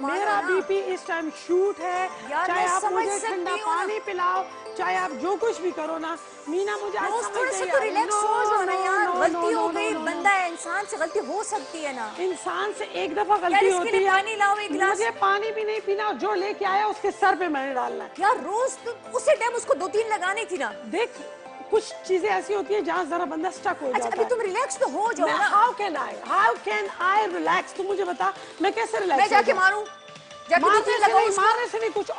मेरा बीपी इस time shoot है। चाहे आप मुझे ठंडा पानी पिलाओ, चाहे आप जो कुछ भी करो ना मीना, मुझे आज समझ थोड़े से नहीं तो आ रही। रिलैक्स हो जाओ ना यार, गलती हो गई, नो, बंदा है, इंसान से गलती हो सकती है ना। इंसान से एक दफा यार गलती इसके होती लिए है। पानी लाओ एक गिलास। मुझे पानी भी नहीं पीना, जो लेके आया उसके सर पे मैंने डालना है। यार रोज तो उसी टाइम उसको 2-3 लगानी थी ना। देख कुछ चीजें ऐसी होती है जहाँ जरा बंदा स्टक हो अच्छा जाता अभी है। तुम रिलैक्स तो हो जाओ ना। How can I relax? तू मुझे बता मैं कैसे रिलैक्स? मैं जाके मारूं? जाके मारने से नहीं, मारने से नहीं, कुछ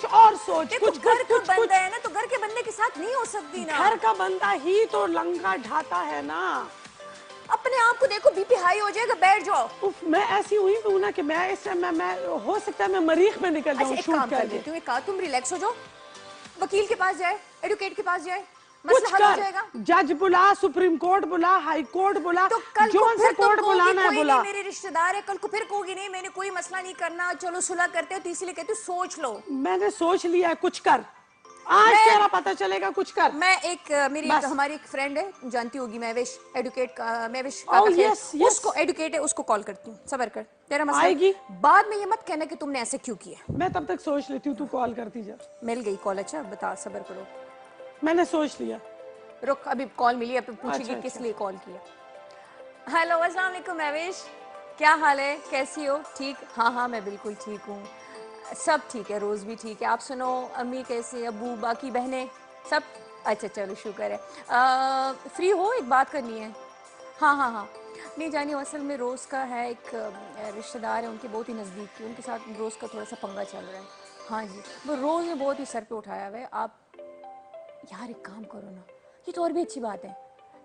और सोच। देखो कुछ घर का कुछ बंदा है ना, तो घर के बंदे के साथ नहीं हो सकती ना। घर का बंदा ही तो लंका ढाता है ना। अपने आप को देखो, बीपी हाई हो जाएगा, बैठ जाओ। उफ, मैं ऐसी हुई हूँ ना कि मैं इस टाइम मैं हो सकता है मैं मरीख में निकल जाऊँ। अच्छा एक काम कर देती हूँ, एक काम, तुम रिलैक्स हो जाओ, वकील के पास जाए, एडवोकेट के पास जाए, मसला हल हो जाएगा। जज बुला, सुप्रीम कोर्ट बुला, हाई कोर्ट बुला, तो कल को जोन से फिर तुम कोर्ट कहोगी बुलाना है कोई बुला। नहीं मेरे रिश्तेदार है, कल को फिर कहोगी नहीं मैंने कोई मसला नहीं करना, चलो सुलह करते हो, तो इसीलिए कहती हूँ सोच लो। मैंने सोच लिया है, कुछ कर, आज तेरा पता चलेगा, कुछ कर। मैं हमारी एक फ्रेंड है, जानती होगी, महवेश एडवोकेट का, महवेश का उसको एडवोकेट है, उसको कॉल करती हूँ। सबर कर, तेरा मसला आएगी। बाद में ये मत कहना कि तुमने ऐसे क्यों किया। मैं तब तक सोच लेती हूँ, तू कॉल करती जा। मिल गई कॉल? अच्छा बता, सबर करो, मैंने सोच लिया। रुक, अभी कॉल मिली, अब पूछेगी अच्छा, किस लिए कॉल किया। हेलो अस्सलाम वालेकुम महवेश, क्या हाल है, कैसी हो? ठीक, हाँ हाँ मैं बिल्कुल ठीक हूँ, सब ठीक है, रोज़ भी ठीक है। आप सुनो, अम्मी कैसे, अबू, बाकी बहनें सब? अच्छा चलो शुक्र है। फ्री हो, एक बात करनी है। हाँ हाँ हाँ, नहीं जानी, असल में रोज़ का है, एक रिश्तेदार है उनके बहुत ही नज़दीक की, उनके साथ रोज़ का थोड़ा सा पंगा चल रहा है। हाँ जी, वो रोज़ ने बहुत ही सर पे उठाया हुआ है। आप यार एक काम करो ना, ये तो और भी अच्छी बात है।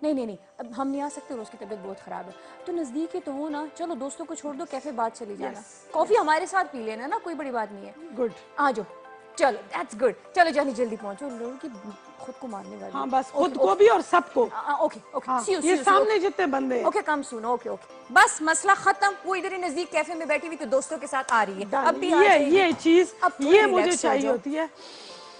नहीं नहीं नहीं, अब हम नहीं आ सकते, रोज़ की तबीयत बहुत ख़राब है, तो नज़दीक ही तो हो ना, चलो दोस्तों को छोड़ दो, कैफ़े बात चली जाना, कॉफ़ी हमारे साथ पी लेना ना, कोई बड़ी बात नहीं है। गुड, आ जाओ, चलो दैट्स गुड, चलो जानी जल्दी पहुंचो, लोगों की खुद को मारने वाली। हाँ बस खुद को भी और सबको। ओके ओके, सी यू, ये सामने जितने बंदे हैं। ओके कम सुनो, ओके ओके, बस मसला खत्म। वो इधर ही नजदीक कैफे में बैठी हुई तो दोस्तों के साथ आ रही है, अब भी ये चीज ये मुझे चाहिए होती है।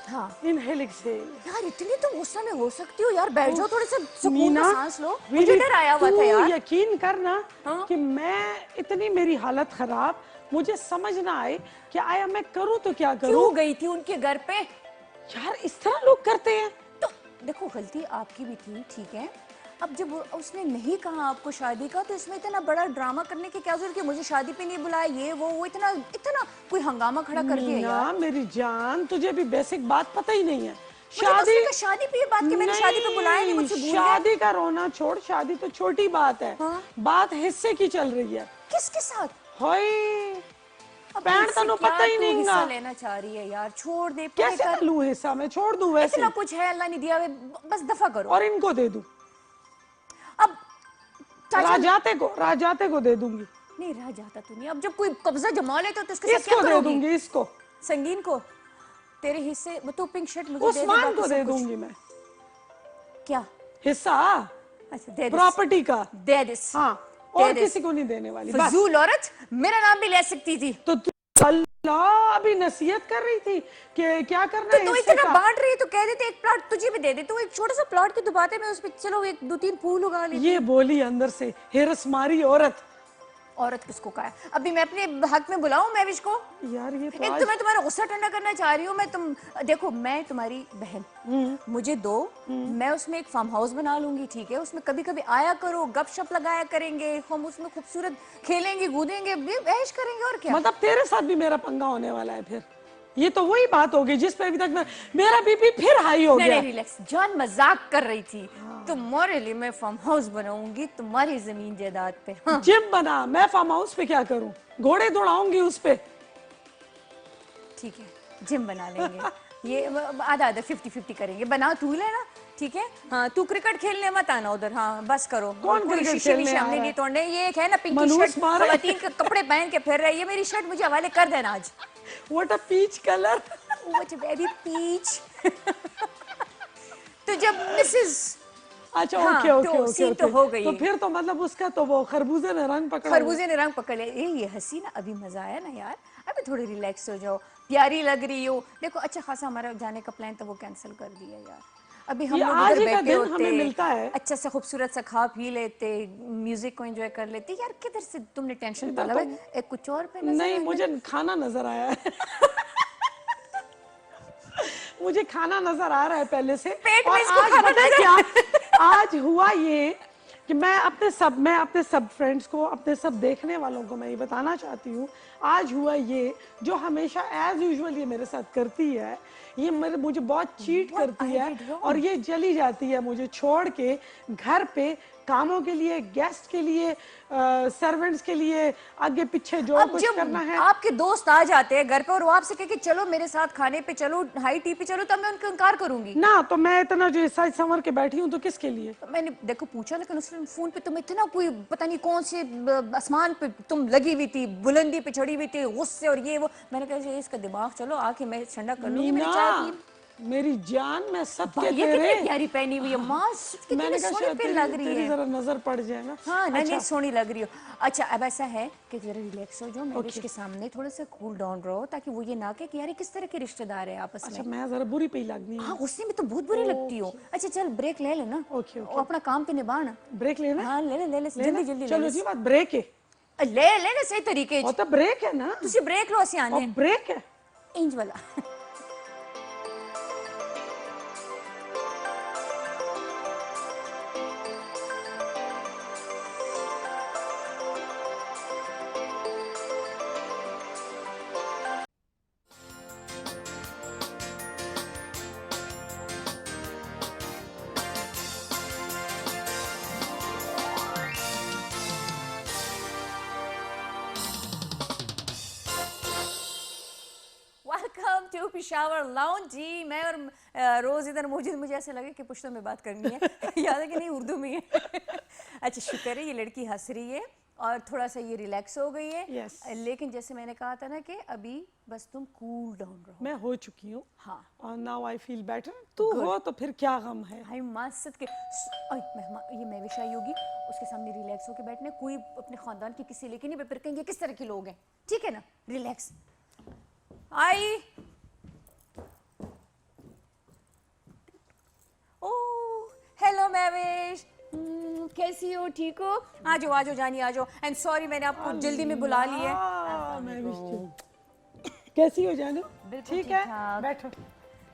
हाँ इनहेल एक्सहेल। यार इतनी तुम गुस्सा में हो सकती हो यार, बैठ जाओ, थोड़े से सुकून का सांस लो। really, मुझे डर आया हुआ था यार। यकीन करना कि मैं इतनी, मेरी हालत खराब, मुझे समझ ना आए कि आया मैं करूं तो क्या करूं। क्यों गई थी उनके घर पे? यार इस तरह लोग करते हैं। तो देखो गलती आपकी भी थी, ठीक है, अब जब उसने नहीं कहा आपको शादी का, तो इसमें इतना बड़ा ड्रामा करने की क्या जरूरत कि मुझे शादी पे नहीं बुलाया, ये वो इतना इतना कोई हंगामा खड़ा कर दिया यार। मेरी जान, तुझे भी बेसिक बात पता ही नहीं है। शादी पे ये बात कि मैंने शादी पे बुलाया नहीं, मुझसे भूल गए। शादी का रोना छोड़, शादी तो छोटी बात है। हाँ? बात हिस्से की चल रही है। किसके साथ? होए पैंट तनु पता ही नहीं हिस्सा लेना चाह रही है यार, छोड़ दे। कैसे लूं हिस्सा? मैं छोड़ दूं? वैसे इतना कुछ है अल्लाह ने दिया है, बस दफा करो। और इनको दे दूं? अब राजाते को दे दूंगी। नहीं रह जाता तो नहीं, अब जब कोई कब्जा जमा लेता तो इसके साथ क्या करोगी? दे दूंगी इसको, संगीन को, तेरे हिस्से तो पिंक शर्ट मुझे उस्मान को दे दूंगी मैं। क्या हिस्सा? अच्छा दे, प्रॉपर्टी का दे दे। हाँ, और किसी को नहीं देने वाली। फजूल औरत, मेरा नाम भी ले सकती थी। तो अल्लाह अभी नसीहत कर रही थी कि क्या करना है। तो इतना बांट रही है तो कह देते एक प्लॉट तुझे भी दे दे, तो एक छोटा सा प्लॉट की दुबाते में उसपे चलो एक 2-3 फूल उगा लेती। ये बोली अंदर से हेरस मारी औरत। औरत किसको कहा? अभी मैं अपने हक में बुलाऊं महविश को? यार ये तो एक तो मैं तुम्हारा गुस्सा ठंडा करना चाह रही हूँ, देखो मैं तुम्हारी बहन, मुझे दो, मैं उसमें एक फार्म हाउस बना लूंगी, ठीक है, उसमें कभी कभी आया करो, गपशप लगाया करेंगे हम, उसमें खूबसूरत खेलेंगे कूदेंगे, ऐश करेंगे, और क्या। मतलब तेरे साथ भी मेरा पंगा होने वाला है फिर? ये तो वही बात होगी जिस पे अभी तक मेरा बीपी फिर हाई हो गया। नहीं रिलैक्स, जान मजाक कर रही थी। तुम्हारे लिए मैं फार्म हाउस बनाऊंगी तुम्हारी जमीन जायदाद पे। हाँ। जिम बना, मैं फार्म हाउस पे क्या करूं? घोड़े दौड़ाऊंगी उस पे। ठीक है जिम बना लेंगे, ये आधा आधा 50-50 करेंगे, बना तू ही लेना, ठीक है। हाँ तू क्रिकेट खेलने मत आना उधर, हाँ बस करो। कौन क्रिकेट खेलने हमने नहीं तोड़ने। ये एक है ना पिंकी शर्ट, खवातीन के कपड़े पहन के फिर रही है, मेरी शर्ट मुझे हवाले कर देना आज। What a peach color. What a baby peach. तो जब मिसेस, अच्छा हाँ, ओके तो हो गई। तो फिर तो मतलब उसका तो वो खरबूजे ने रंग पकड़ लिया। ये हंसी ना, अभी मजा आया ना यार, अभी थोड़ी रिलैक्स हो जाओ, प्यारी लग रही हो। देखो अच्छा खासा हमारा जाने का प्लान था वो कैंसिल कर दिया यार, अभी हम ये लोग आज इधर ही का बैठे दिन होते, हमें मिलता है। अच्छा से खूबसूरत सा खा पी लेते, म्यूजिक को एंजॉय कर लेते। यार किधर से तुमने टेंशन इधर पाला तो है, एक कुछ और पे नजर नहीं, आ गया। मुझे खाना नजर आया है। मुझे खाना नजर आ रहा है पहले से। पेट में और इसको आज खाना पता है नजर क्या, आज हुआ ये कि मैं अपने सब फ्रेंड्स को, अपने सब देखने वालों को मैं ये बताना चाहती हूँ, आज हुआ ये जो हमेशा एज यूजुअल ये मेरे साथ करती है, ये मुझे बहुत चीट What करती I है did wrong? और ये चली जाती है मुझे छोड़ के घर पे, कामों के लिए, गेस्ट के लिए, सर्वेंट्स के लिए, आगे पीछे जो अब कुछ जब करना है। आपके दोस्त आ जाते हैं घर पे और वो आपसे कहे कि चलो मेरे साथ खाने पे चलो, हाई टी पे चलो, तब मैं उनको इनकार करूंगी। ना तो मैं इतना जो सज संवर के बैठी हूँ तो किसके लिए? तो मैंने देखो पूछा, लेकिन उस फोन पे तुम इतना कोई पता नहीं कौन से आसमान पे तुम लगी हुई थी, बुलंदी पे चढ़ी हुई थी, गुस्से और ये वो। मैंने कहा ये इसका दिमाग, चलो आके मैं ठंडा कर लूंगी, मेरी मीना, चाय पी। मेरी जान, मैं सबके ये तेरे। कितनी प्यारी पहनी हुई है माँ, कितनी मैंने कहा सोहनी शायद पे तेरी लग रही तेरी है। जरा नजर पड़ जाए ना। हाँ नहीं नहीं, अच्छा, सोहनी लग रही हो। अच्छा अब ऐसा है कि जरा रिलैक्स हो जाओ, मैरिज Okay. के सामने थोड़ा सा कूल डाउन रहो, ताकि वो ये ना कहे कि यार ये किस तरह के रिश्तेदार है आपस अच्छा, में। मैं जरा बुरी पे लगनी हाँ है। गुस्से में तो बहुत बुरी लगती हो। अच्छा चल ब्रेक ले लेना, Okay, okay. वो अपना काम पे निभा ना। ब्रेक लेना है? हाँ ले ले ले ले, लेना? जल्दी जल्दी ले चलो ले। जी, बात ब्रेक है। ले ले ना सही तरीके और तो ब्रेक है ना, ਤੁਸੀਂ ਬ੍ਰੇਕ ਲਓ, ਅਸੀਂ और ਆਨੇ ब्रेक है। ਇੰਜ ਵਾਲਾ। वेलकम टू पिशावर लाउंज जी। मैं और रोज इधर मौजूद, मुझे ऐसे लगे कि पुश्तो में बात करनी है। याद है कि नहीं, उर्दू में है। अच्छा शुक्र है ये लड़की हंस रही है और थोड़ा सा ये रिलैक्स हो गई है। Yes. लेकिन जैसे मैंने कहा था ना कि अभी बस तुम कूल डाउन रहो। मैं हो चुकी हूँ। हाँ और नाउ आई फील बेटर। तू हो तो फिर क्या गम है? भाई मस्त के मेहमान ये महविश आई होगी, उसके सामने रिलैक्स होके बैठने, कोई अपने खानदान के किसी लेके नहीं, फिर कहेंगे किस तरह के लोग हैं, ठीक है ना, रिलैक्स। आई ओह हेलो महविश, कैसी हो, ठीक हो? आ जाओ आ जाओ जानी, आ जाओ। एंड सॉरी मैंने आपको जल्दी में बुला ली है। मैं कैसी हो जानू? ठीक है, ठीक-ठाक। बैठो।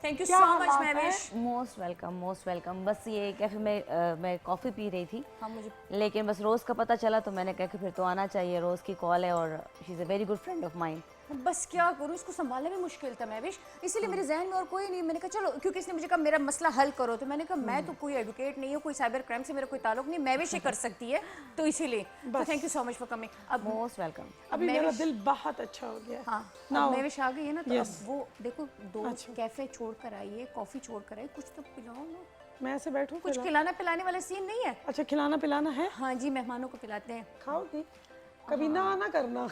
थैंक यू क्या सो मच हालात हैं? Mahvish. Most welcome most welcome. बस ये कैफे में मैं कॉफ़ी पी रही थी, हाँ मुझे लेकिन बस रोज़ का पता चला तो मैंने कहा कि फिर तो आना चाहिए। रोज़ की कॉल है और she is a very good friend of mine. बस क्या करूँ, इसको संभालना भी मुश्किल था महविश, इसीलिए मेरे जहन में और कोई नहीं। मैंने कहा चलो, क्योंकि इसने मुझे कहा मेरा मसला हल करो, तो मैंने कहा मैं तो कोई एडवोकेट नहीं हूँ, कोई साइबर क्राइम से मेरा कोई ताल्लुक नहीं, महविश ही कर सकती है, तो इसीलिए तो thank you so much for coming. अब मोस्ट वेलकम। अभी मेरा दिल बहुत अच्छा हो गया। हाँ Now- अब महविश आ गई है ना, तो Yes. अब वो देखो दो अच्छा। कैफे छोड़ कर आई है, कॉफी छोड़ कर आई, कुछ तो पिलाओ ना। मैं ऐसे बैठूं? कुछ खिलाना पिलाने वाला सीन नहीं है? अच्छा, खिलाना पिलाना है? हाँ जी, मेहमानों को पिलाते हैं। खाओगी? कभी ना आना करना।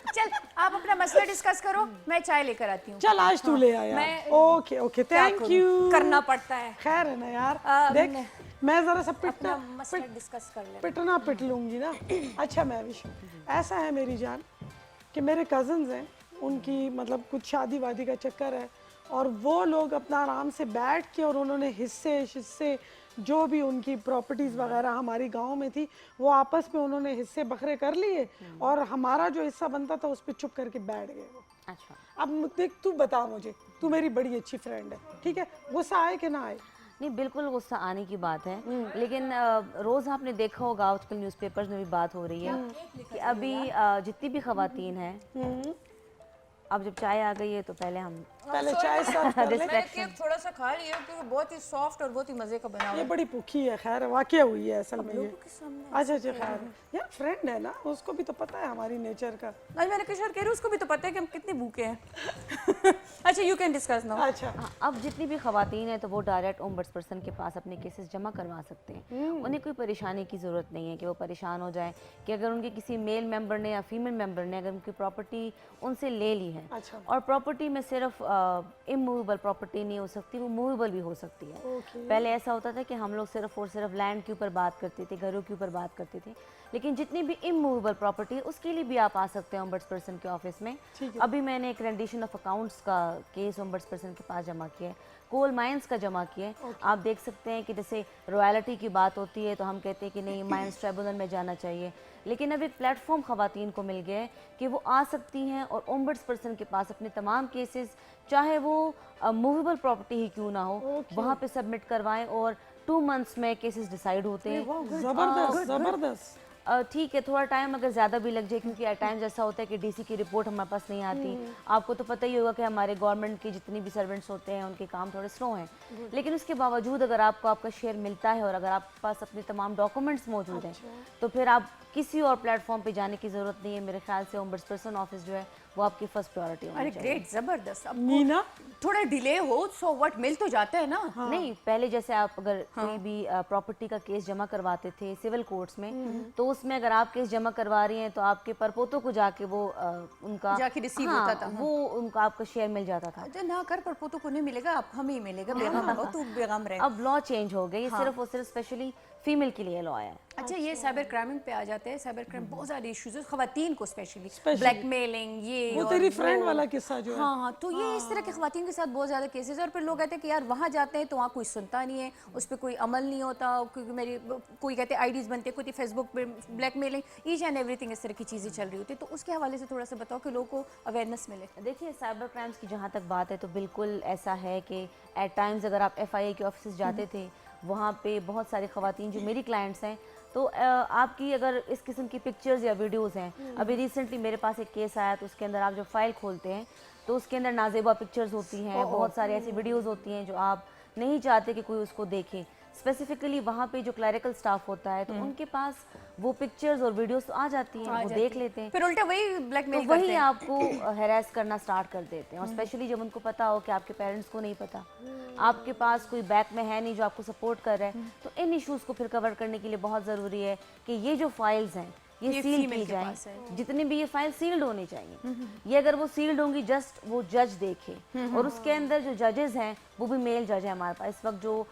चल आप अपना मसला डिस्कस करो, मैं चाय लेकर आती हूँ। चल आज तू ले आया। मैं- ओके ओके, क्या थैंक करूं? यू। करना पड़ता है। खैर है ना यार, देख मैं- मैं जरा सा अपना मसला डिस्कस कर ले। पिटना पिट लूंगी ना। अच्छा महविश, ऐसा है मेरी जान कि मेरे कजन्स हैं, उनकी मतलब कुछ शादी वादी का चक्कर है, और वो लोग अपना आराम से बैठ के और उन्होंने हिस्से जो भी उनकी प्रॉपर्टीज़ वगैरह हमारी गांव में थी, वो आपस में उन्होंने हिस्से बखरे कर लिए और हमारा जो हिस्सा बनता था उस पर चुप करके बैठ गए वो। अच्छा, अब देख, तू बता मुझे, तू मेरी बड़ी अच्छी फ्रेंड है, ठीक है, गुस्सा आए कि ना आए? नहीं बिल्कुल गुस्सा आने की बात है, लेकिन रोज़ आपने देखा होगा आजकल न्यूज़पेपर्स में भी बात हो रही है कि अभी जितनी भी खवातीन हैं, अब जब चाय आ गई है तो पहले हम पहले चाय सर्व कर ले। मैंने केक थोड़ा सा खा लिया क्योंकि बहुत ही सॉफ्ट और बहुत ही मजे का बना हुआ ये है। बड़ी भूखी है, खैर वाकया हुई है असल में ये। लोगों के सामने अच्छा अच्छा, खैर यार फ्रेंड है ना, उसको भी तो पता है हमारी नेचर का। आज मैंने किशोर कह रही हूँ, उसको भी तो पता है कि हम कितने भूखे हैं। अच्छा यू कैन डिस्कस नाउ। अच्छा, हाँ, अब जितनी भी खवातीन हैं तो वो डायरेक्ट ओम्बड्सपर्सन के पास अपने केसेस जमा करवा सकते हैं। उन्हें कोई परेशानी की ज़रूरत नहीं है कि वो परेशान हो जाए कि अगर उनके किसी मेल मेंबर ने या फीमेल मेंबर ने अगर उनकी प्रॉपर्टी उनसे ले ली है। अच्छा। और प्रॉपर्टी में सिर्फ इमूवेबल प्रॉपर्टी नहीं हो सकती, वो मूवेबल भी हो सकती है। पहले ऐसा होता था कि हम लोग सिर्फ और सिर्फ लैंड के ऊपर बात करते थे, घरों के ऊपर बात करते थे, लेकिन जितनी भी इमूवेबल प्रॉपर्टी है उसके लिए भी आप आ सकते हैं ओम्बड्सपर्सन के ऑफिस में। अभी मैंने एक रेंडिशन ऑफ अकाउंट्स का केस ओम्बड्सपर्सन के पास जमा किया है, कोल माइंस का जमा किए। आप देख सकते हैं कि जैसे रॉयल्टी की बात होती है तो हम कहते हैं कि नहीं माइंस ट्रिब्यूनल में जाना चाहिए, लेकिन अब एक प्लेटफॉर्म खवातीन को मिल गया है कि वो आ सकती हैं और ओम्बड्सपर्सन के पास अपने तमाम केसेस, चाहे वो मूवेबल प्रॉपर्टी ही क्यों ना हो, वहाँ पे सबमिट करवाएं और 2 मंथ्स में केसेस डिसाइड होते हैं। जबरदस्त जबरदस्त। ठीक है, थोड़ा टाइम अगर ज़्यादा भी लग जाए, क्योंकि एट टाइम्स ऐसा होता है कि डीसी की रिपोर्ट हमारे पास नहीं आती। आपको तो पता ही होगा कि हमारे गवर्नमेंट की जितनी भी सर्वेंट्स होते हैं उनके काम थोड़े स्लो हैं, लेकिन उसके बावजूद अगर आपको आपका शेयर मिलता है और अगर आपके पास अपने तमाम डॉक्यूमेंट्स मौजूद हैं तो फिर आप किसी और प्लेटफॉर्म पे जाने की ज़रूरत नहीं है। मेरे ख्याल से ओम्बड्सपर्सन ऑफिस जो है वो आपकी फर्स्ट प्रायोरिटी होनी अरे चाहिए। ग्रेट, जबरदस्त। अब मीना थोड़ा डिले हो सो व्हाट, मिल तो जाता है ना। नहीं, पहले जैसे आप अगर कोई भी प्रॉपर्टी का केस जमा करवाते थे सिविल कोर्ट्स में, तो उसमें अगर आप केस जमा करवा रही हैं तो आपके परपोतों को जाके वो उनका जाके रिसीव हाँ, होता था। वो उनका आपका शेयर मिल जाता था। जो ना कर परपोतों को नहीं मिलेगा, आप हमें ही मिलेगा, बेगम रहो तू बेगम रहे। अब लॉ चेंज हो गई, ये सिर्फ और सिर्फ स्पेशली फीमेल के लिए लॉ है। अच्छा, ये साइबर क्राइम पे आ जाते हैं। साइबर क्राइम बहुत सारे इश्यूज है खवातीन को, स्पेशली ब्लैकमेलिंग, ये वो और तेरी वो। फ्रेंड वाला किस्सा जो है। हाँ, तो ये इस तरह के खवातीन के साथ बहुत ज़्यादा केसेस है। और फिर लोग कहते हैं कि यार वहाँ जाते हैं तो वहाँ कोई सुनता नहीं है, उस पर कोई अमल नहीं होता, क्योंकि मेरी कोई कहते हैं आईडीज़ बनते हैं, कोई फेसबुक पे ब्लैकमेलिंग, ईच एंड एवरीथिंग, इस तरह की चीज़ें चल रही होती है। तो उसके हवाले से थोड़ा सा बताओ कि लोगों को अवेयरनेस मिले। देखिए, साइबर क्राइम्स की जहाँ तक बात है तो बिल्कुल ऐसा है कि एट टाइम्स अगर आप FIA के ऑफिस जाते थे, वहाँ पे बहुत सारी खवातीन जो मेरी क्लाइंट्स हैं, तो आपकी अगर इस किस्म की पिक्चर्स या वीडियोस हैं, अभी रिसेंटली मेरे पास एक केस आया तो उसके अंदर आप जब फाइल खोलते हैं तो उसके अंदर नाजेबा पिक्चर्स होती हैं, बहुत सारी ऐसी वीडियोस होती हैं जो आप नहीं चाहते कि कोई उसको देखे। स्पेसिफिकली वहाँ पे जो क्लरिकल स्टाफ होता है तो उनके पास वो पिक्चर्स और वीडियोस तो आ जाती हैं, वो देख लेते हैं, फिर उल्टा वही तो ब्लैकमेल करते वही हैं। आपको हैरेस करना स्टार्ट कर देते हैं। और स्पेशली जब उनको पता हो कि आपके पेरेंट्स को नहीं पता, आपके पास कोई बैक में है नहीं जो आपको सपोर्ट कर रहा है, तो इन इश्यूज़ को फिर कवर करने के लिए बहुत ज़रूरी है कि ये जो फाइल्स हैं ये सील फीमेल की के जाए। पास है। जितनी भी ये फाइल सील्ड होनी चाहिए। ये अगर वो सील्ड होंगी, जस्ट वो जज देखे, और उसके अंदर जो जजेस हैं वो भी मेल जज हैं हमारे पास इस वक्त। जो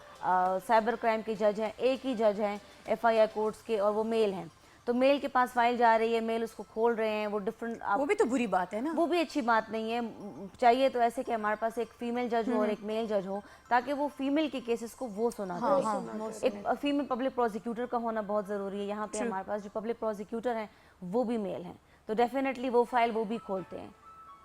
साइबर क्राइम के जज हैं, एक ही जज हैं FIR कोर्ट्स के, और वो मेल हैं। तो मेल के पास फाइल जा रही है, मेल उसको खोल रहे हैं, वो डिफरेंट, वो भी तो बुरी बात है ना। वो भी अच्छी बात नहीं है। चाहिए तो ऐसे कि हमारे पास एक फीमेल जज हो और एक मेल जज हो, ताकि वो फीमेल के केसेस को वो सुनाते हैं। एक फीमेल पब्लिक प्रोसिक्यूटर का होना बहुत ज़रूरी है। यहाँ पे हमारे पास जो पब्लिक प्रोसिक्यूटर हैं वो भी मेल हैं, तो डेफिनेटली वो फाइल वो भी खोलते हैं।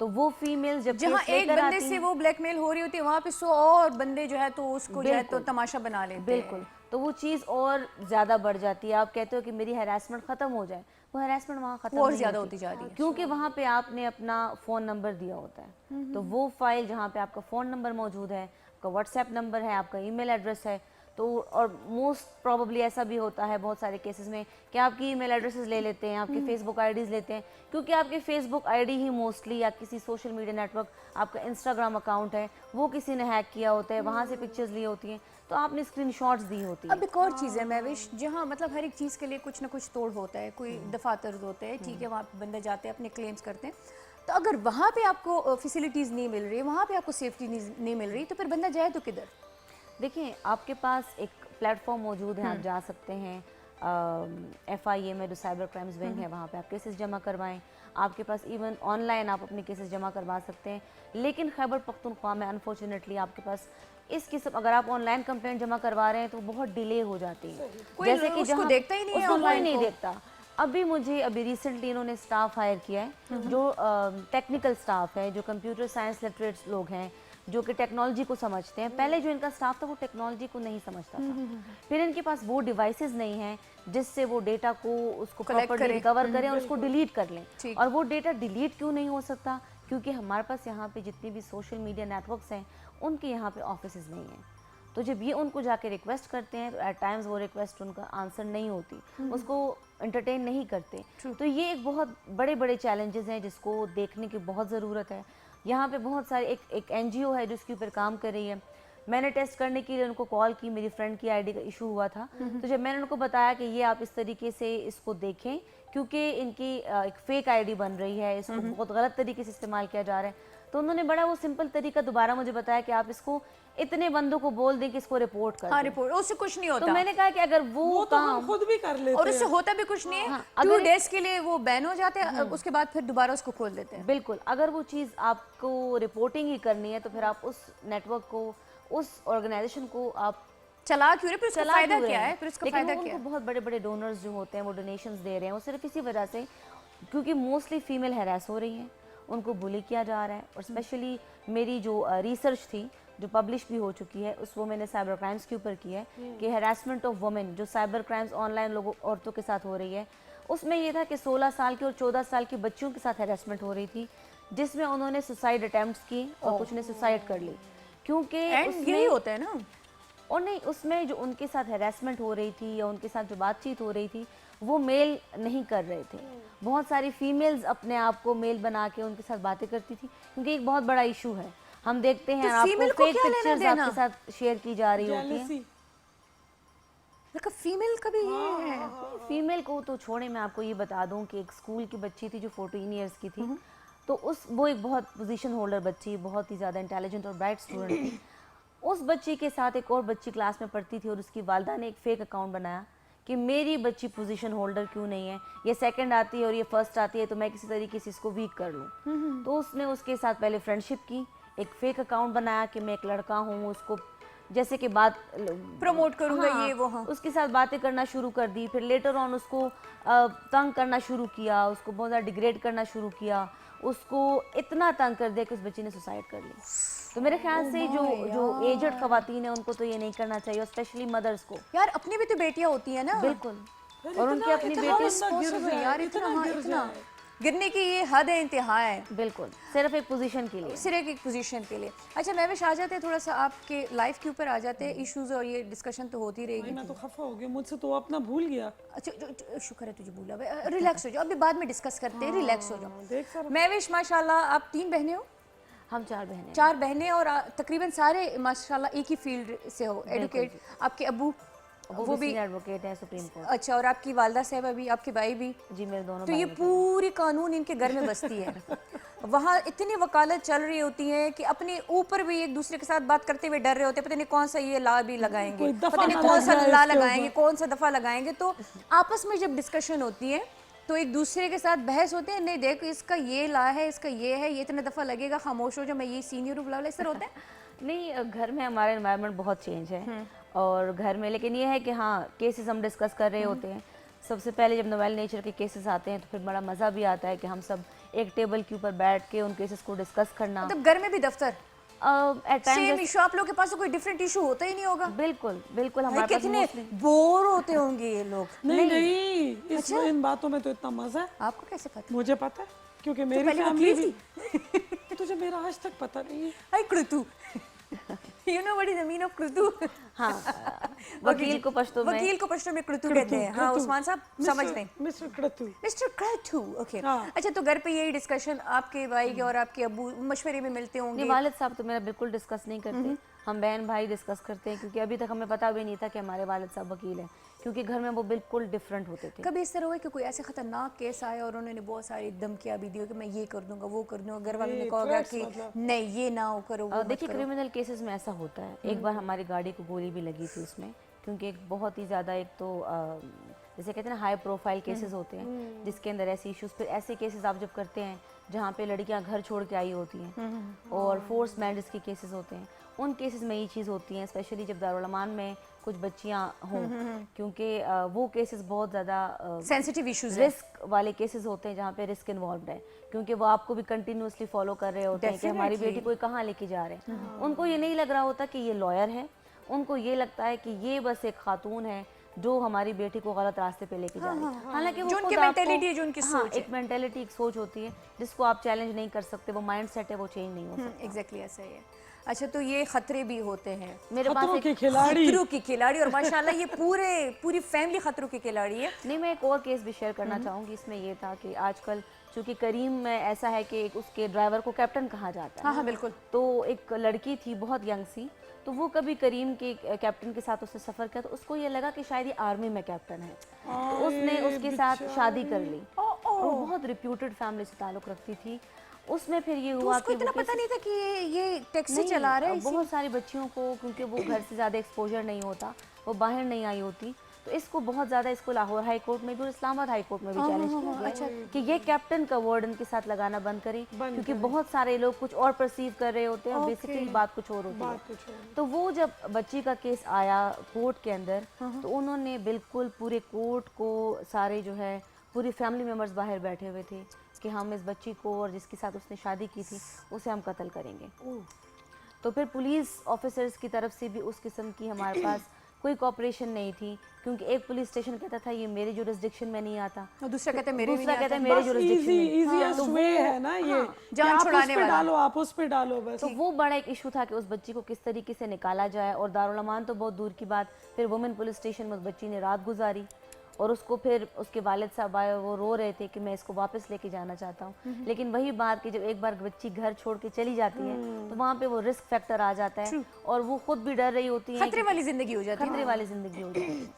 तो वो फीमेल जब जहाँ केस एक लेकर बंदे आती से हैं, वो ब्लैकमेल हो रही होती है, वहाँ पे 100 और बंदे जो है तो उसको जो है तो तमाशा बना लेते हैं। बिल्कुल, तो वो चीज़ और ज़्यादा बढ़ जाती है। आप कहते हो कि मेरी हैरेसमेंट ख़त्म हो जाए, वो हैरेसमेंट वहाँ ख़त्म और नहीं ज़्यादा होती, होती जा रही है। क्योंकि वहाँ पे आपने अपना फ़ोन नंबर दिया होता है। तो वो फाइल जहाँ पे आपका फ़ोन नंबर मौजूद है, आपका व्हाट्सएप नंबर है, आपका ईमेल एड्रेस है, तो और मोस्ट प्रॉबली ऐसा भी होता है बहुत सारे केसेस में कि आपकी ईमेल एड्रेसेस ले लेते हैं, आपकी फेसबुक आईडीज़ लेते हैं, क्योंकि आपकी फेसबुक आईडी ही मोस्टली, या किसी सोशल मीडिया नेटवर्क, आपका इंस्टाग्राम अकाउंट है, वो किसी ने हैक किया होता है, वहाँ से पिक्चर्स ली होती हैं, तो आपने स्क्रीनशॉट्स दी होती है। अब एक और चीज़ है महविश, जहाँ मतलब हर एक चीज़ के लिए कुछ ना कुछ तोड़ होता है, कोई दफातर होते हैं, ठीक है, वहाँ पे बंदे जाते हैं अपने क्लेम्स करते हैं। तो अगर वहाँ पे आपको फैसिलिटीज़ नहीं मिल रही, वहाँ पे आपको सेफ्टी नहीं मिल रही, तो फिर बंदा जाए तो किधर? देखिए, आपके पास एक प्लेटफॉर्म मौजूद है, आप जा सकते हैं FIA में जो साइबर क्राइम्स विंग है, वहाँ पे आप केसेस जमा करवाएं। आपके पास इवन ऑनलाइन आप अपने केसेस जमा करवा सकते हैं, लेकिन खैबर पख्तूनख्वा में अनफॉर्चुनेटली आपके पास इस किस्म, अगर आप ऑनलाइन कंप्लेंट जमा करवा रहे हैं तो बहुत डिले हो जाती है। जैसे कि उसको देखता ही नहीं है, उसको कोई online नहीं को। देखता। अभी रिसेंटली इन्होंने स्टाफ हायर किया है जो टेक्निकल स्टाफ है, जो कंप्यूटर साइंस लिटरेट लोग हैं, जो कि टेक्नोलॉजी को समझते हैं। पहले जो इनका स्टाफ था वो टेक्नोलॉजी को नहीं समझता था, फिर इनके पास वो डिवाइसेस नहीं हैं जिससे वो डेटा को उसको प्रॉपर्ली रिकवर करें और उसको डिलीट कर लें। और वो डेटा डिलीट क्यों नहीं हो सकता? क्योंकि हमारे पास यहाँ पे जितनी भी सोशल मीडिया नेटवर्क्स हैं उनके यहाँ पे ऑफिसेज नहीं हैं। तो जब ये उनको जाके रिक्वेस्ट करते हैं तो एट टाइम्स वो रिक्वेस्ट उनका आंसर नहीं होती, उसको एंटरटेन नहीं करते। तो ये एक बहुत बड़े बड़े चैलेंजेस हैं जिसको देखने की बहुत ज़रूरत है। यहाँ पे बहुत सारे एक NGO है जो इसके ऊपर काम कर रही है। मैंने टेस्ट करने के लिए उनको कॉल की, मेरी फ्रेंड की आईडी का इशू हुआ था, तो जब मैंने उनको बताया कि ये आप इस तरीके से इसको देखें, क्योंकि इनकी एक फेक आईडी बन रही है, इसको बहुत गलत तरीके से इस्तेमाल किया जा रहा है, तो उन्होंने बड़ा वो सिंपल तरीका दोबारा मुझे बताया कि आप इसको इतने बंदों को बोल दें कि इसको रिपोर्ट कर दें। रिपोर्ट, उससे कुछ नहीं होता। तो मैंने कहा कि अगर वो तो हम खुद भी कर लेते और उससे होता भी कुछ नहीं है। 2 डेज के लिए वो बैन हो जाते हैं, उसके बाद फिर दोबारा उसको खोल देते हैं। बिल्कुल, अगर वो चीज़ आपको रिपोर्टिंग ही करनी है तो फिर आप उस नेटवर्क को, उस ऑर्गेनाइजेशन को आप चला क्यों रहे, फिर उसका चला फायदा क्यों क्या रहे है, हैं? फिर उसका लेकिन फायदा वो क्या उनको है? बहुत बड़े बड़े डोनर्स जो होते हैं वो डोनेशंस दे रहे हैं, वो सिर्फ इसी वजह से क्योंकि मोस्टली फीमेल हैरेस हो रही हैं, उनको बुली किया जा रहा है। और स्पेशली मेरी जो रिसर्च थी जो पब्लिश भी हो चुकी है, उस वो मैंने साइबर क्राइम्स के ऊपर की है कि हैरेसमेंट ऑफ वुमेन जो साइबर क्राइम्स ऑनलाइन लोगों औरतों के साथ हो रही है, उसमें ये था कि 16 साल की और 14 साल की बच्चियों के साथ हैरेसमेंट हो रही थी, जिसमें उन्होंने सुसाइड अटेम्प्ट्स की और कुछ ने सुसाइड कर ली क्योंकि एंड यही होता है ना। और नहीं, उसमें जो उनके साथ हैरेसमेंट हो रही थी या उनके साथ जो बातचीत हो रही थी वो मेल नहीं कर रहे थे। बहुत सारी फीमेल्स अपने आप को मेल बना के उनके साथ बातें करती थी क्योंकि एक बहुत बड़ा इशू है। हम देखते हैं तो आपको female को फेक क्या लेना पिक्चर्स देना? आपके साथ शेयर की जा रही होती हैं। जेलसी। मतलब फीमेल का भी ये है। फीमेल को तो छोड़े, मैं आपको ये बता दूं कि एक स्कूल की बच्ची थी जो 14 इयर्स की थी, तो वो एक बहुत पोजीशन होल्डर बच्ची, बहुत ही ज़्यादा इंटेलिजेंट और ब्राइट स्टूडेंट थी। उस बच्ची के साथ एक और बच्ची क्लास में पढ़ती थी और उसकी वालदा ने एक फेक अकाउंट बनाया कि मेरी बच्ची पोजीशन होल्डर क्यों नहीं है, ये सेकंड आती है और ये फर्स्ट आती है, तो मैं किसी तरीके से इसको वीक कर लूँ। तो उसने उसके साथ पहले फ्रेंडशिप की, एक फेक अकाउंट बनाया कि मैं एक लड़का हूँ, उसको जैसे कि बात प्रमोट करूंगा, हाँ, ये वो। हाँ, उसके साथ बातें करना शुरू कर दी। फिर लेटर ऑन उसको तंग करना शुरू किया, उसको बहुत ज़्यादा डिग्रेड करना शुरू किया, उसको इतना तंग कर दिया कि उस बच्ची ने सुसाइड कर ली। तो मेरे ख्याल से जो एजड खवातीन है उनको तो ये नहीं करना चाहिए, और स्पेशली मदर्स को। यार अपनी भी तो बेटियां होती है ना। बिल्कुल। फिर और उनकी अपनी इतना बेटी बंदा गिर possible जाए, यार, इतना हाँ, गिर इतना जाए। गिरने की ये हद है, इंतहा है, बिल्कुल सिर्फ एक पोजीशन के लिए। सिर्फ एक पोजीशन के लिए। अच्छा महविश, आ जाते हैं थोड़ा सा आपके लाइफ के ऊपर आ जाते हैं। इश्यूज और ये डिस्कशन तो होती भाई रहेगी। मैं तो खफा हो गया, मुझसे तो अपना भूल गया। अच्छा शुक्र है तुझे भूला। रिलैक्स हो जाओ, अभी बाद में डिस्कस करते हैं, रिलैक्स हो जाओ। देख सर, महविश माशाल्लाह आप 3 बहनें हो? हम 4 बहनें। 4 बहनें, और तकरीबन सारे माशाल्लाह एक ही फील्ड से हो, एडुकेट। आपके अब्बू वो भी एडवोकेट है सुप्रीम कोर्ट। अच्छा, और आपकी वालदा साहब भी, आपके भाई भी? जी मेरे दोनों तो ये भाई हैं। पूरी कानून इनके घर में बसती है। वहाँ इतनी वकालत चल रही होती है कि अपने ऊपर भी एक दूसरे के साथ बात करते हुए डर रहे होते हैं, पता नहीं कौन सा ये ला भी लगाएंगे, कोई दफा पता नहीं ना कौन लग सा जाए ला इसके लगाएंगे, ऊपर। कौन सा दफा लगाएंगे। तो आपस में जब डिस्कशन होती है तो एक दूसरे के साथ बहस होते हैं, नहीं देख इसका ये ला है, इसका ये है, ये इतने दफा लगेगा, खामोश हो जाओ, मैं ये सीनियर हूँ, बुला, इस तरह होता है। नहीं, घर में हमारा एनवायरनमेंट बहुत चेंज है और घर में, लेकिन ये है कि हाँ केसेस हम डिस्कस कर रहे होते हैं। सबसे पहले जब नोवेल नेचर के केसेस आते हैं तो फिर बड़ा मज़ा भी आता है कि हम सब एक टेबल के ऊपर बैठ के उन केसेस को डिस्कस करना। मतलब घर में भी दफ्तर एट सेम टाइम्स इशू, आप लोगों के पास तो कोई डिफरेंट इशू होता ही नहीं होगा। बिल्कुल बिल्कुल भाई हमारे पास कितने mostly- बोर होते होंगे ये लोग। नहीं इन बातों में तो इतना मजा है। आपको कैसे पता? मुझे पता है क्योंकि मेरी पहले फैमिली वकील भी तुझे मेरा आज तक पता नहीं है। आई कृतु, you know what is the mean of कृतु? हाँ वकील को पश्तो में वकील को पश्तो में कृतु कहते हैं। हाँ उस्मान साहब समझ लें, मिस्टर कृतु। मिस्टर कृतु। ओके हाँ। अच्छा, तो घर पे यही डिस्कशन आपके भाई के और आपके अब्बू मशवरे में मिलते होंगे? नहीं, वालिद साहब तो मेरा बिल्कुल डिस्कस नहीं करते, हम बहन भाई डिस्कस करते हैं क्योंकि अभी तक हमें पता भी नहीं था कि हमारे वालिद साहब वकील हैं, क्योंकि घर में वो बिल्कुल डिफरेंट होते थे। कभी इस तरह हुआ कि कोई ऐसे खतरनाक केस आया और उन्होंने बहुत सारी धमकियां भी दी हो कि मैं ये कर दूंगा, वो कर दूंगा, घर वालों ने कहा कि नहीं ये ना हो करो, वो मत देखिए करो? क्रिमिनल केसेस में ऐसा होता है। एक बार हमारी गाड़ी को गोली भी लगी थी उसमें, क्योंकि एक बहुत ही ज़्यादा, एक तो जैसे कहते हैं ना हाई प्रोफाइल केसेस होते हैं जिसके अंदर ऐसे इश्यूज, फिर ऐसे केसेस आप जब करते हैं जहाँ पे लड़कियाँ घर छोड़ के आई होती हैं और फोर्स मैरिज के केसेस होते हैं, उन केसेस में ये चीज़ होती है, स्पेशली जब दारुल अमान में कुछ बच्चियाँ हों, क्योंकि वो केसेस बहुत ज़्यादा सेंसिटिव इश्यूज है। रिस्क वाले केसेस होते हैं जहाँ पे रिस्क इन्वॉल्व है, क्योंकि वो आपको भी कंटिन्यूसली फॉलो कर रहे होते हैं कि हमारी बेटी को कहाँ लेके जा रहे हैं। उनको ये नहीं लग रहा होता कि ये लॉयर है, उनको ये लगता है कि ये बस एक खातून है जो हमारी बेटी को गलत रास्ते पे लेके जा रही है। हालांकि वो जो उनकी खुद आपको- mentality है, जो उनकी हाँ, सोच है। एक मेंटेलिटी, एक सोच होती है जिसको आप चैलेंज नहीं कर सकते, वो माइंड सेट है, वो चेंज नहीं हो सकता। एग्जैक्टली ऐसा ही है। अच्छा, तो ये खतरे भी होते हैं, मेरे पास खतरों एक के खिलाड़ी। खतरों की खिलाड़ी, और माशाल्लाह ये पूरी फैमिली खतरों की खिलाड़ी है। नहीं, मैं एक और केस भी शेयर करना चाहूँगी। इसमें ये था कि आजकल चूंकि करीम में ऐसा है कि उसके ड्राइवर को कैप्टन कहा जाता है। हाँ हाँ बिल्कुल। तो एक लड़की थी बहुत यंग सी, तो वो कभी करीम के कैप्टन के साथ उसने सफ़र किया, तो उसको ये लगा कि शायद ये आर्मी में कैप्टन है, तो उसने उसके साथ शादी कर ली। और वो बहुत रिप्यूटेड फैमिली से ताल्लुक़ रखती थी। उसमें फिर ये तो हुआ उसको कि इतना पता नहीं था कि ये टैक्सी चला रहा है। बहुत सारी बच्चियों को, क्योंकि वो घर से ज़्यादा एक्सपोजर नहीं होता, वो बाहर नहीं आई होती, तो इसको बहुत ज़्यादा इसको लाहौर हाई कोर्ट में भी और इस्लामाबाद हाई कोर्ट में भी चैलेंज किया गया कि ये कैप्टन का वर्ड इनके साथ लगाना बंद करें, क्योंकि बहुत सारे लोग कुछ और परसीव कर रहे होते हैं, बेसिकली बात कुछ और होती है। तो वो जब बच्ची का केस आया कोर्ट के अंदर, तो उन्होंने बिल्कुल पूरे कोर्ट को सारे जो है पूरी फैमिली मेम्बर्स बाहर बैठे हुए थे कि हम इस बच्ची को और जिसके साथ उसने शादी की थी उसे हम कत्ल करेंगे। तो फिर पुलिस ऑफिसर्स की तरफ से भी उस किस्म की हमारे पास कोई कोऑपरेशन नहीं थी, क्योंकि एक पुलिस स्टेशन कहता था ये मेरे जुरिस्डिक्शन में नहीं आता, और दूसरा कहते मेरे दूसरा कहता है मेरे जुरिस्डिक्शन में। इजीएस्ट वे है ना ये, जान आप छुड़ाने उस पे वाला। डालो, आप उस पे डालो बस। तो वो बड़ा एक इशू था कि उस बच्ची को किस तरीके से निकाला जाए, और दारुल अमान तो बहुत दूर की बात, फिर वुमेन पुलिस स्टेशन में उस बच्ची ने रात गुजारी, और उसको फिर उसके वालिद साहब आए, वो रो रहे थे कि मैं इसको वापस लेके जाना चाहता हूँ। लेकिन वही बात कि जब एक बार बच्ची घर छोड़ के चली जाती है तो वहाँ पे वो रिस्क फैक्टर आ जाता है, और वो खुद भी डर रही होती है, खतरे वाली जिंदगी हो जाती है। खतरे वाली जिंदगी हो जाती है।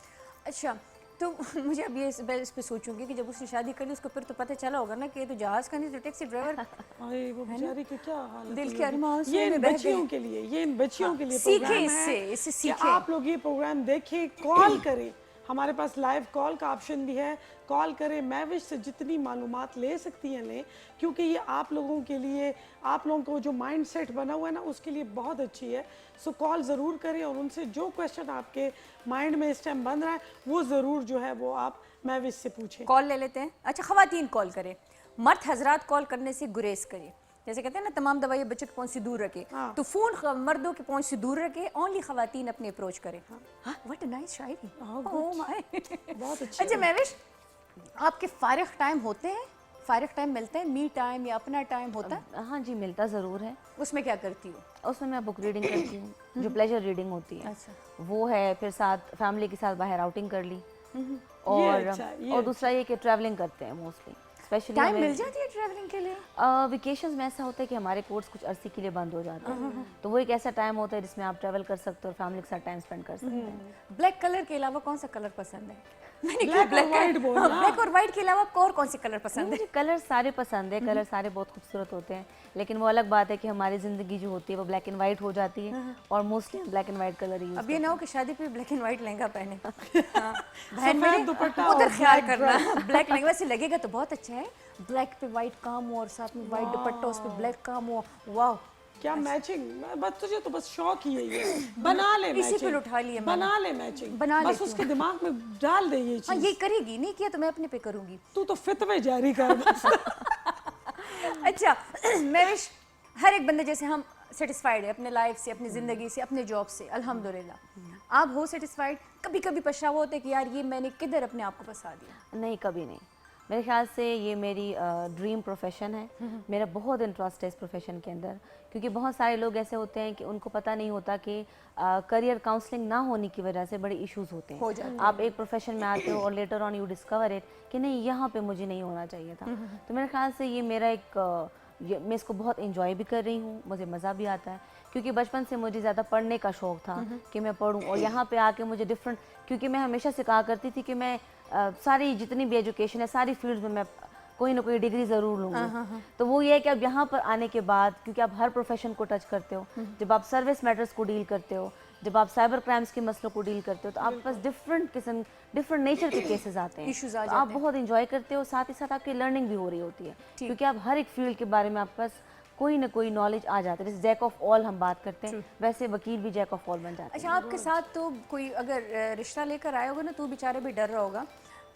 अच्छा, तो मुझे अब ये इस पे सोचूंगी कि जब उसने शादी कर ली उसको फिर तो पता चला होगा ना कि ये तो जहाज का नहीं तो टैक्सी ड्राइवर। अरे वो बेचारी की क्या हालत दिल हुई के होगी। अरमान ये में इन बह बच्चियों गए। के लिए, ये इन बच्चियों के लिए सीखे प्रोग्राम इससे, है इससे कि सीखे। आप लोग ये प्रोग्राम देखें, कॉल करें, हमारे पास लाइव कॉल का ऑप्शन भी है, कॉल करें, मैविश से जितनी मालूमात ले सकती हैं लें, क्योंकि ये आप लोगों के लिए, आप लोगों को जो माइंड सेट बना हुआ है ना उसके लिए बहुत अच्छी है। सो कॉल ज़रूर करें और उनसे जो क्वेश्चन आपके माइंड में इस टाइम बन रहा है वो ज़रूर जो है वो आप मैविश से पूछें। कॉल ले लेते हैं। अच्छा, खवातीन कॉल करें, मर्द हजरात कॉल करने से गुरेज करें। जैसे कहते हैं ना तमाम दवाइयाँ बच्चे के पहुंच से दूर रखे, तो फोन मर्दों के पहुंच से दूर रखे, ओनली खवातीन अपनी अप्रोच करें। हाँ, what a nice Shayari. Oh my, बहुत अच्छी। अच्छा महविश, आपके फारिग टाइम होते हैं, फारिग टाइम मिलते हैं, मी टाइम या अपना टाइम होता है? हाँ जी, मिलता ज़रूर है। उसमें क्या करती हो? उसमें मैं बुक रीडिंग करती हूँ, जो प्लेजर रीडिंग होती है अच्छा। वो है, फिर साथ फैमिली के साथ बाहर आउटिंग कर ली, ये और दूसरा ये कि ट्रैवलिंग करते हैं मोस्टली, स्पेशली टाइम मिल जाती है ट्रैवलिंग के लिए? वेकेशंस में ऐसा होता है कि हमारे कोर्स कुछ अरसे के लिए बंद हो जाते हैं, तो वो एक ऐसा टाइम होता है जिसमें आप ट्रैवल कर सकते हो और फैमिली के साथ टाइम स्पेंड कर सकते हैं। ब्लैक कलर के अलावा कौन सा कलर पसंद है? ब्लैक और व्हाइट बोलना। ब्लैक और व्हाइट के अलावा और कौन से कलर पसंद है? मुझे कलर सारे पसंद है, कलर सारे बहुत खूबसूरत होते हैं, लेकिन वो अलग बात है कि हमारी ज़िंदगी जो होती है वो ब्लैक एंड वाइट हो जाती है, और मोस्टली हम black and white colour use अब ये ना हो कि शादी पे ब्लैक एंड व्हाइट लहंगा पहने। हाँ, बहन सफेद मेरे, दुपट्टा उधर और ख्याल black करना। ब्लैक लहंगा वैसे लगेगा तो बहुत अच्छा है, ब्लैक पे व्हाइट काम हो और साथ में व्हाइट दुपट्टा, उस पे ब्लैक काम हो, वाह क्या मैचिंग। बस तुझे तो बस शौक ही है ये, बना ले इसी पे मैचिंग, उठा लिया मैंने। बना ले मैचिंग, बना बस लेती उसके दिमाग में डाल दे ये हाँ, चीज। ये करेगी, नहीं किया तो मैं अपने पे करूंगी। तू तो फितवे जारी कर बस। अच्छा महविश, हर एक बंदे जैसे हम सेटिस्फाइड है अपने लाइफ से, अपनी ज़िंदगी से, अपने जॉब से, अल्हम्दुलिल्लाह। आप हो सेटिस्फाइड? कभी कभी पछतावा होता है कि यार ये मैंने किधर अपने आप को फंसा दिया? नहीं, कभी नहीं। मेरे ख्याल से ये मेरी ड्रीम प्रोफेशन है, मेरा बहुत इंटरेस्ट है इस प्रोफेशन के अंदर, क्योंकि बहुत सारे लोग ऐसे होते हैं कि उनको पता नहीं होता कि करियर काउंसलिंग ना होने की वजह से बड़े इश्यूज होते हैं। आप एक प्रोफेशन में आते हो और later on you discover it कि नहीं, यहाँ पे मुझे नहीं होना चाहिए था। तो मेरे ख्याल से ये मेरा एक मैं इसको बहुत इंजॉय भी कर रही हूँ, मुझे मज़ा भी आता है, क्योंकि बचपन से मुझे ज़्यादा पढ़ने का शौक़ था कि मैं पढ़ूँ, और यहाँ पे आके मुझे डिफरेंट, क्योंकि मैं हमेशा से कहा करती थी कि मैं सारी जितनी भी एजुकेशन है सारी फील्ड्स में मैं कोई ना कोई डिग्री ज़रूर लूँगी। तो वो ये है कि अब यहाँ पर आने के बाद, क्योंकि आप हर प्रोफेशन को टच करते हो, जब आप सर्विस मैटर्स को डील करते हो, जब आप साइबर क्राइम्स के मसलों को डील करते हो, तो आपके पास डिफरेंट नेचर के केसेस आते हैं, Issues आ तो आप बहुत इंजॉय करते हो, साथ ही साथ आपकी लर्निंग भी हो रही होती है, क्योंकि आप हर एक फील्ड के बारे में आपके पास कोई ना कोई नॉलेज आ जाता है। जैसे जैक ऑफ ऑल हम बात करते हैं, वैसे वकील भी जैक ऑफ ऑल बन जाते हैं। अच्छा, आपके साथ तो कोई अगर रिश्ता लेकर आया होगा ना, तो बेचारे भी डर रहा होगा,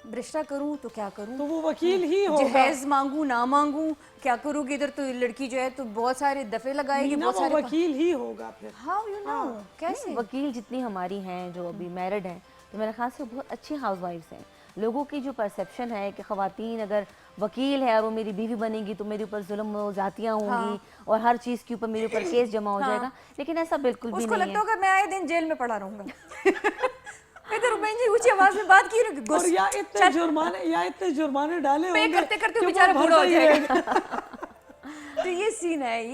रिश्ता करूं तो क्या करूं, तो वो वकील ही होगा। जहेज मांगू ना मांगू, क्या करूंगी? इधर तो लड़की जो है तो बहुत सारे दफे लगाएगी, मीना, बहुत वो सारे। वकील ही होगा फिर। How you know? कैसे? वकील जितनी हमारी हैं जो अभी मैरिड हैं, तो मेरे ख्याल से बहुत अच्छी हाउसवाइफ्स हैं। लोगों की जो परसेप्शन है कि ख़वातीन अगर वकील है और वो मेरी बीवी बनेगी तो मेरे ऊपर जुल्म और ज़ातियाँ होंगी, और हर चीज़ के ऊपर मेरे ऊपर केस जमा हो जाएगा, लेकिन ऐसा बिल्कुल भी उसको नहीं लगता है। होगा मैं आए दिन जेल में पड़ा रहूंगा। इधर रुबैन जी ऊंची आवाज में बात की रही, और या इतने जुर्माने डाले पे होंगे करते करते कि वो बेचारा बूढ़ा हो भरता ही जाएगा। रहेगा। तो ये सीन है,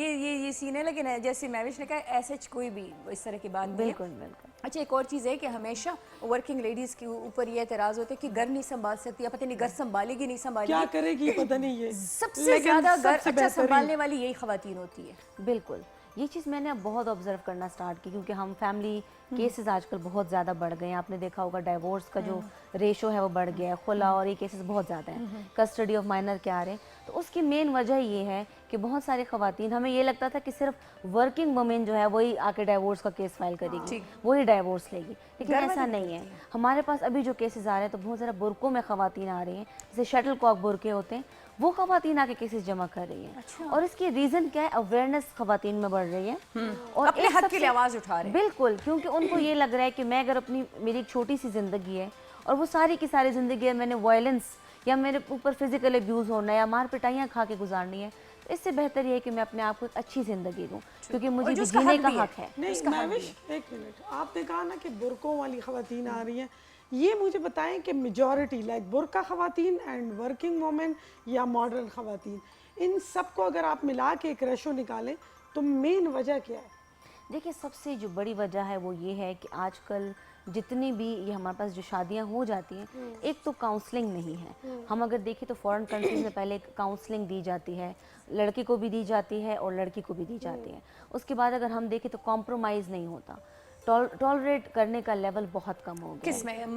ये सीन है, लेकिन जैसे महविश ने कहा ऐसे कोई भी इस तरह की बात नहीं है। बिल्कुल बिल्कुल। अच्छा, एक और चीज़ है कि हमेशा वर्किंग लेडीज़ के ऊपर ये एतराज़ होते हैं कि घर नहीं संभाल सकती, या पता नहीं घर संभालेगी नहीं क्या संभालेगी। करेगी पता नहीं ये। सबसे लेकिन ज़्यादा घर सबसे अच्छा बेहतरीन। संभालने वाली यही ख़वातीन होती है। बिल्कुल, ये चीज़ मैंने अब बहुत ऑब्जर्व करना स्टार्ट की, क्योंकि हम फैमिली केसेस आजकल बहुत ज़्यादा बढ़ गए हैं। आपने देखा होगा डाइवोर्स का जो रेशो है वो बढ़ गया है, खुला और ये केसेस बहुत ज़्यादा हैं, कस्टडी ऑफ माइनर के आ रहे हैं। तो उसकी मेन वजह ये है कि बहुत सारी ख़वातीन, हमें ये लगता था कि सिर्फ वर्किंग वुमेन जो है वही आके डाइवोर्स का केस फाइल करेगी, वही डाइवोर्स लेगी, लेकिन ऐसा नहीं है। हमारे पास अभी जो केसेस आ रहे हैं तो बहुत ज़्यादा बुरकों में ख़वातीन आ रही हैं, जैसे शटल कॉक बुरके होते हैं, वो ख़वातीन आके केसेस जमा कर रही हैं। अच्छा। और इसकी रीज़न क्या है? अवेयरनेस ख़वातीन में बढ़ रही है और अपने एक हक के सबसे- लिए आवाज़ उठा रहे हैं। बिल्कुल, क्योंकि उनको ये लग रहा है कि मैं अगर मेरी एक छोटी सी ज़िंदगी है और वो सारी की सारी ज़िंदगी है मैंने वायलेंस या मेरे ऊपर फिजिकल अब्यूज़ होना है या मार पिटाइयाँ खा के गुजारनी है, तो इससे बेहतर ये है कि मैं अपने आप को एक अच्छी ज़िंदगी दूँ, क्योंकि मुझे भी जीने का हक है। नहीं महविश, एक मिनट, आपने कहा ना कि बुरकों वाली खवातीन आ रही हैं, ये मुझे बताएं कि मेजॉरिटी लाइक बुरका खवातीन एंड वर्किंग वुमेन या मॉडर्न खवातीन, इन सबको अगर आप मिला के एक रेशो निकालें तो मेन वजह क्या है? देखिए, सबसे जो बड़ी वजह है वो ये है कि आजकल जितनी भी ये हमारे पास जो शादियां हो जाती हैं, एक तो काउंसलिंग नहीं है। हम अगर देखें तो फॉरेन कंट्रीज में पहले काउंसलिंग दी जाती है, लड़के को भी दी जाती है और लड़की को भी दी जाती है। उसके बाद अगर हम देखें तो कॉम्प्रोमाइज़ नहीं होता, टॉलरेट करने का लेवल बहुत कम हो गया है। किस में?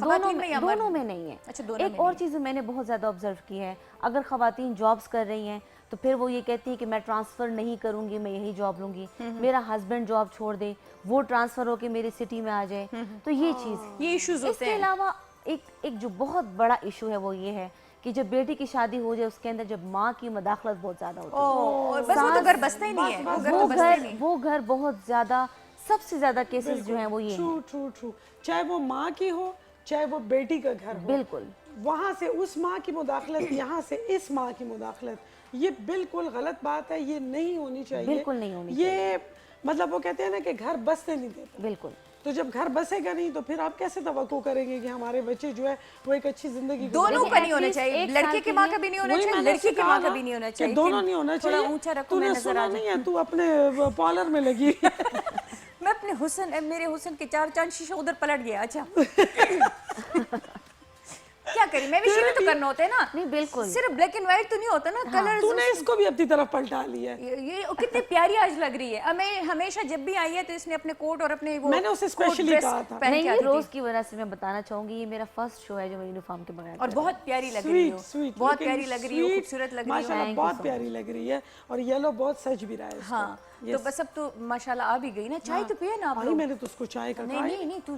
दोनों में या दोनों मर्द में नहीं है। अच्छा, दोनों एक में और नहीं। चीज़ मैंने बहुत ज़्यादा ऑब्जर्व की है, अगर ख़वातीन जॉब्स कर रही हैं तो फिर वो ये कहती है कि मैं ट्रांसफ़र नहीं करूँगी, मैं यही जॉब लूँगी, मेरा हस्बैंड जॉब छोड़ दे, वो ट्रांसफ़र होके मेरी सिटी में आ जाए। तो ये चीज़, ये इश्यूज होते इसके हैं। अलावा एक जो बहुत बड़ा इशू है वो ये है कि जब बेटी की शादी हो जाए उसके अंदर जब माँ की मदाखलत बहुत ज़्यादा होती है। और बस वो तो घर बसता ही नहीं है, वो घर तो बसता ही नहीं। वो घर बहुत ज़्यादा, सबसे ज़्यादा केसेस जो हैं वो ये ट्रू हैं। ट्रू ट्रू, चाहे वो माँ की हो चाहे वो बेटी का घर हो, बिल्कुल। वहाँ से उस माँ की मुदाखलत, यहाँ से इस माँ की मुदाखलत, ये बिल्कुल गलत बात है, ये नहीं होनी चाहिए। बिल्कुल नहीं होनी ये मतलब वो कहते हैं ना कि घर बसने नहीं देते। बिल्कुल। तो जब घर बसेगा नहीं तो फिर आप कैसे तवक्को करेंगे कि हमारे बच्चे जो है वो एक अच्छी जिंदगी दोनों गुजारें? का नहीं होना At least चाहिए, एक लड़के साल की के माँ लिए- का भी नहीं होना वही चाहिए, मैंने लड़की उससे की कहा माँ का ना भी नहीं होना कि चाहिए। दोनों नहीं होना चाहिए। थोड़ा ऊंचा रखो, मैं तूने नजर सुना आ नहीं है, तू अपने पॉलर में लगी है। मैं अपने हुस्न, मेरे हुस्न के चार चांद शीशा उधर पलट गया। अच्छा क्या करी, मैं भी भी तो करना होता है ना। नहीं, बिल्कुल। सिर्फ ब्लैक एंड व्हाइट तो नहीं होता ना, कलर। तूने इसको भी अपनी तरफ पलटा लिया है। ये कितनी प्यारी आज लग रही है। हमें हमेशा जब भी आई है तो इसने अपने कोट और अपने वो मैंने उसे कोट स्पेशली ड्रेस कहा था। पहन नहीं, के ये आती रोज थी की वजह से मैं बताना चाहूंगी, ये मेरा फर्स्ट शो है जो मैं यूनिफॉर्म के बगैर और कर बहुत प्यारी लग रही हो, स्वीट बहुत प्यारी लग रही हो, खूबसूरत लग रही हो। माशाल्लाह Thank you बहुत so प्यारी लग रही है और येलो बहुत सज भी रहा है इसको। हाँ तो बस अब तो माशाल्लाह आ भी गई ना। चाय तो पिए ना आप आई लोग। मैंने तो उसको चाय का नहीं कहा नहीं नहीं, तू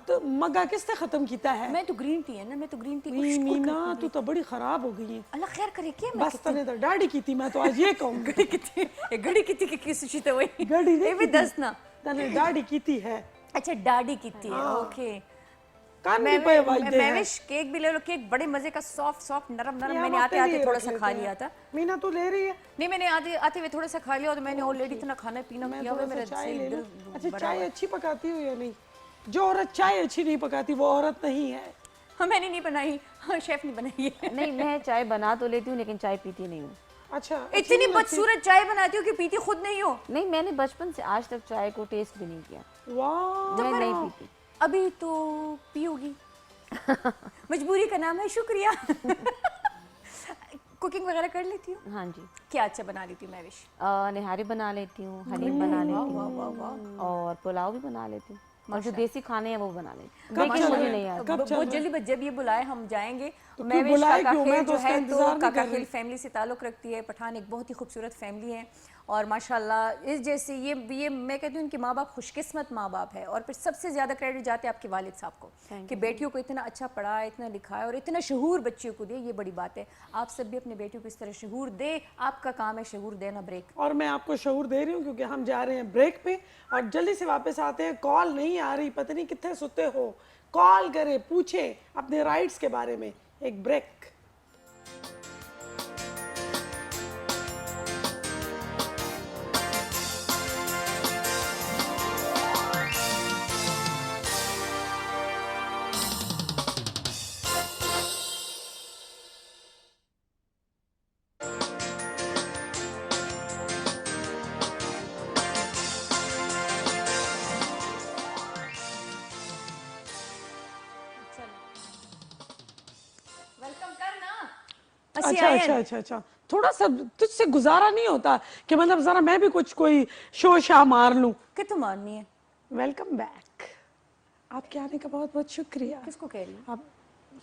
तो मगा किसने खत्म किया है? मैं तो ग्रीन टी है ना, मैं तो ग्रीन टी। मीना तू तो बड़ी खराब हो गई है। अल्लाह खैर करे क्या। मैं बस तने तो डाड़ी की थी, मैं तो आज ये कहूंगी घड़ी कितनी ये घड़ी कितनी की किस चीज वही गड़ी ये भी नहीं दस ना। तने डाड़ी की थी है। अच्छा डाडी कितनी है, ओके। कान भी पे वाइदे हैं। मैं विश केक भी ले लो, केक बड़े मजे का, सॉफ्ट सॉफ्ट नरम नरम। ये हम मैंने अपने आते आते लिए थोड़ा रख सा लेते खा हैं। लिया था। मीना तू ले रही है? नहीं मैंने आते आते हुए थोड़ा सा खा लिया और मैंने ऑलरेडी इतना खाना पीना मैं किया हुआ थोड़ा है, सा मेरा चाय ले लूं। दिल अच्छा भरा चाय हुआ है। अच्छी पकाती हो या नहीं? जो औरत चाय अच्छी नहीं पकाती वो औरत नहीं है। हाँ मैंने नहीं बनाई, हाँ शेफ ने बनाई है। नहीं, मैं चाय बना तो लेती हूँ लेकिन चाय पीती नहीं हूँ। अच्छा इतनी बदसूरत चाय बनाती हो कि पीती खुद नहीं हो। नहीं, मैंने बचपन से आज तक चाय को टेस्ट भी नहीं किया। वाह मैं नहीं पीती। अभी तो पियोगी। मजबूरी का नाम है, शुक्रिया। कुकिंग वगैरह कर लेती हूँ। हाँ जी। क्या अच्छा बना लेती हूँ मैं विश? निहारी बना लेती हूँ, हलीम बना लेती हूँ और पुलाव भी बना लेती हूँ और जो देसी खाने हैं वो बना लेती हूँ, लेकिन मुझे नहीं आता। बहुत जल्दी बस जब ये बुलाए हम जाएंगे। तो मैं क्यों बुलाए क्यों? मैं काकाखेल तो जो उसका है इंतजार तो नहीं कर काकाखेल रही। फैमिली से ताल्लुक़ रखती है। पठान एक बहुत ही खूबसूरत फैमिली है और माशाल्लाह इस जैसे ये मैं कहती हूँ इनके माँ बाप खुशकिस्मत माँ बाप है। और फिर सबसे ज़्यादा क्रेडिट जाते हैं आपके वालिद साहब को कि बेटियों को इतना अच्छा पढ़ाया, इतना लिखाया और इतना शहूर बच्चियों को दिया। ये बड़ी बात है। आप सब भी अपने बेटियों को इस तरह शहूर दे, आपका काम है शहूर देना। ब्रेक। और मैं आपको शऊर दे रही हूँ क्योंकि हम जा रहे हैं ब्रेक पे और जल्दी से वापस आते हैं। कॉल नहीं आ रही, पता नहीं कितने सुते हो। कॉल करें, पूछें अपने राइट्स के बारे में। एक ब्रेक। वेलकम कर ना। अच्छा अच्छा अच्छा अच्छा थोड़ा सा तुझसे गुजारा नहीं होता कि मतलब जरा मैं भी कुछ कोई शो शाह मार लूं? कि तुम माननी है? Welcome back. आपके आने का बहुत बहुत शुक्रिया। किसको कह रही है? आप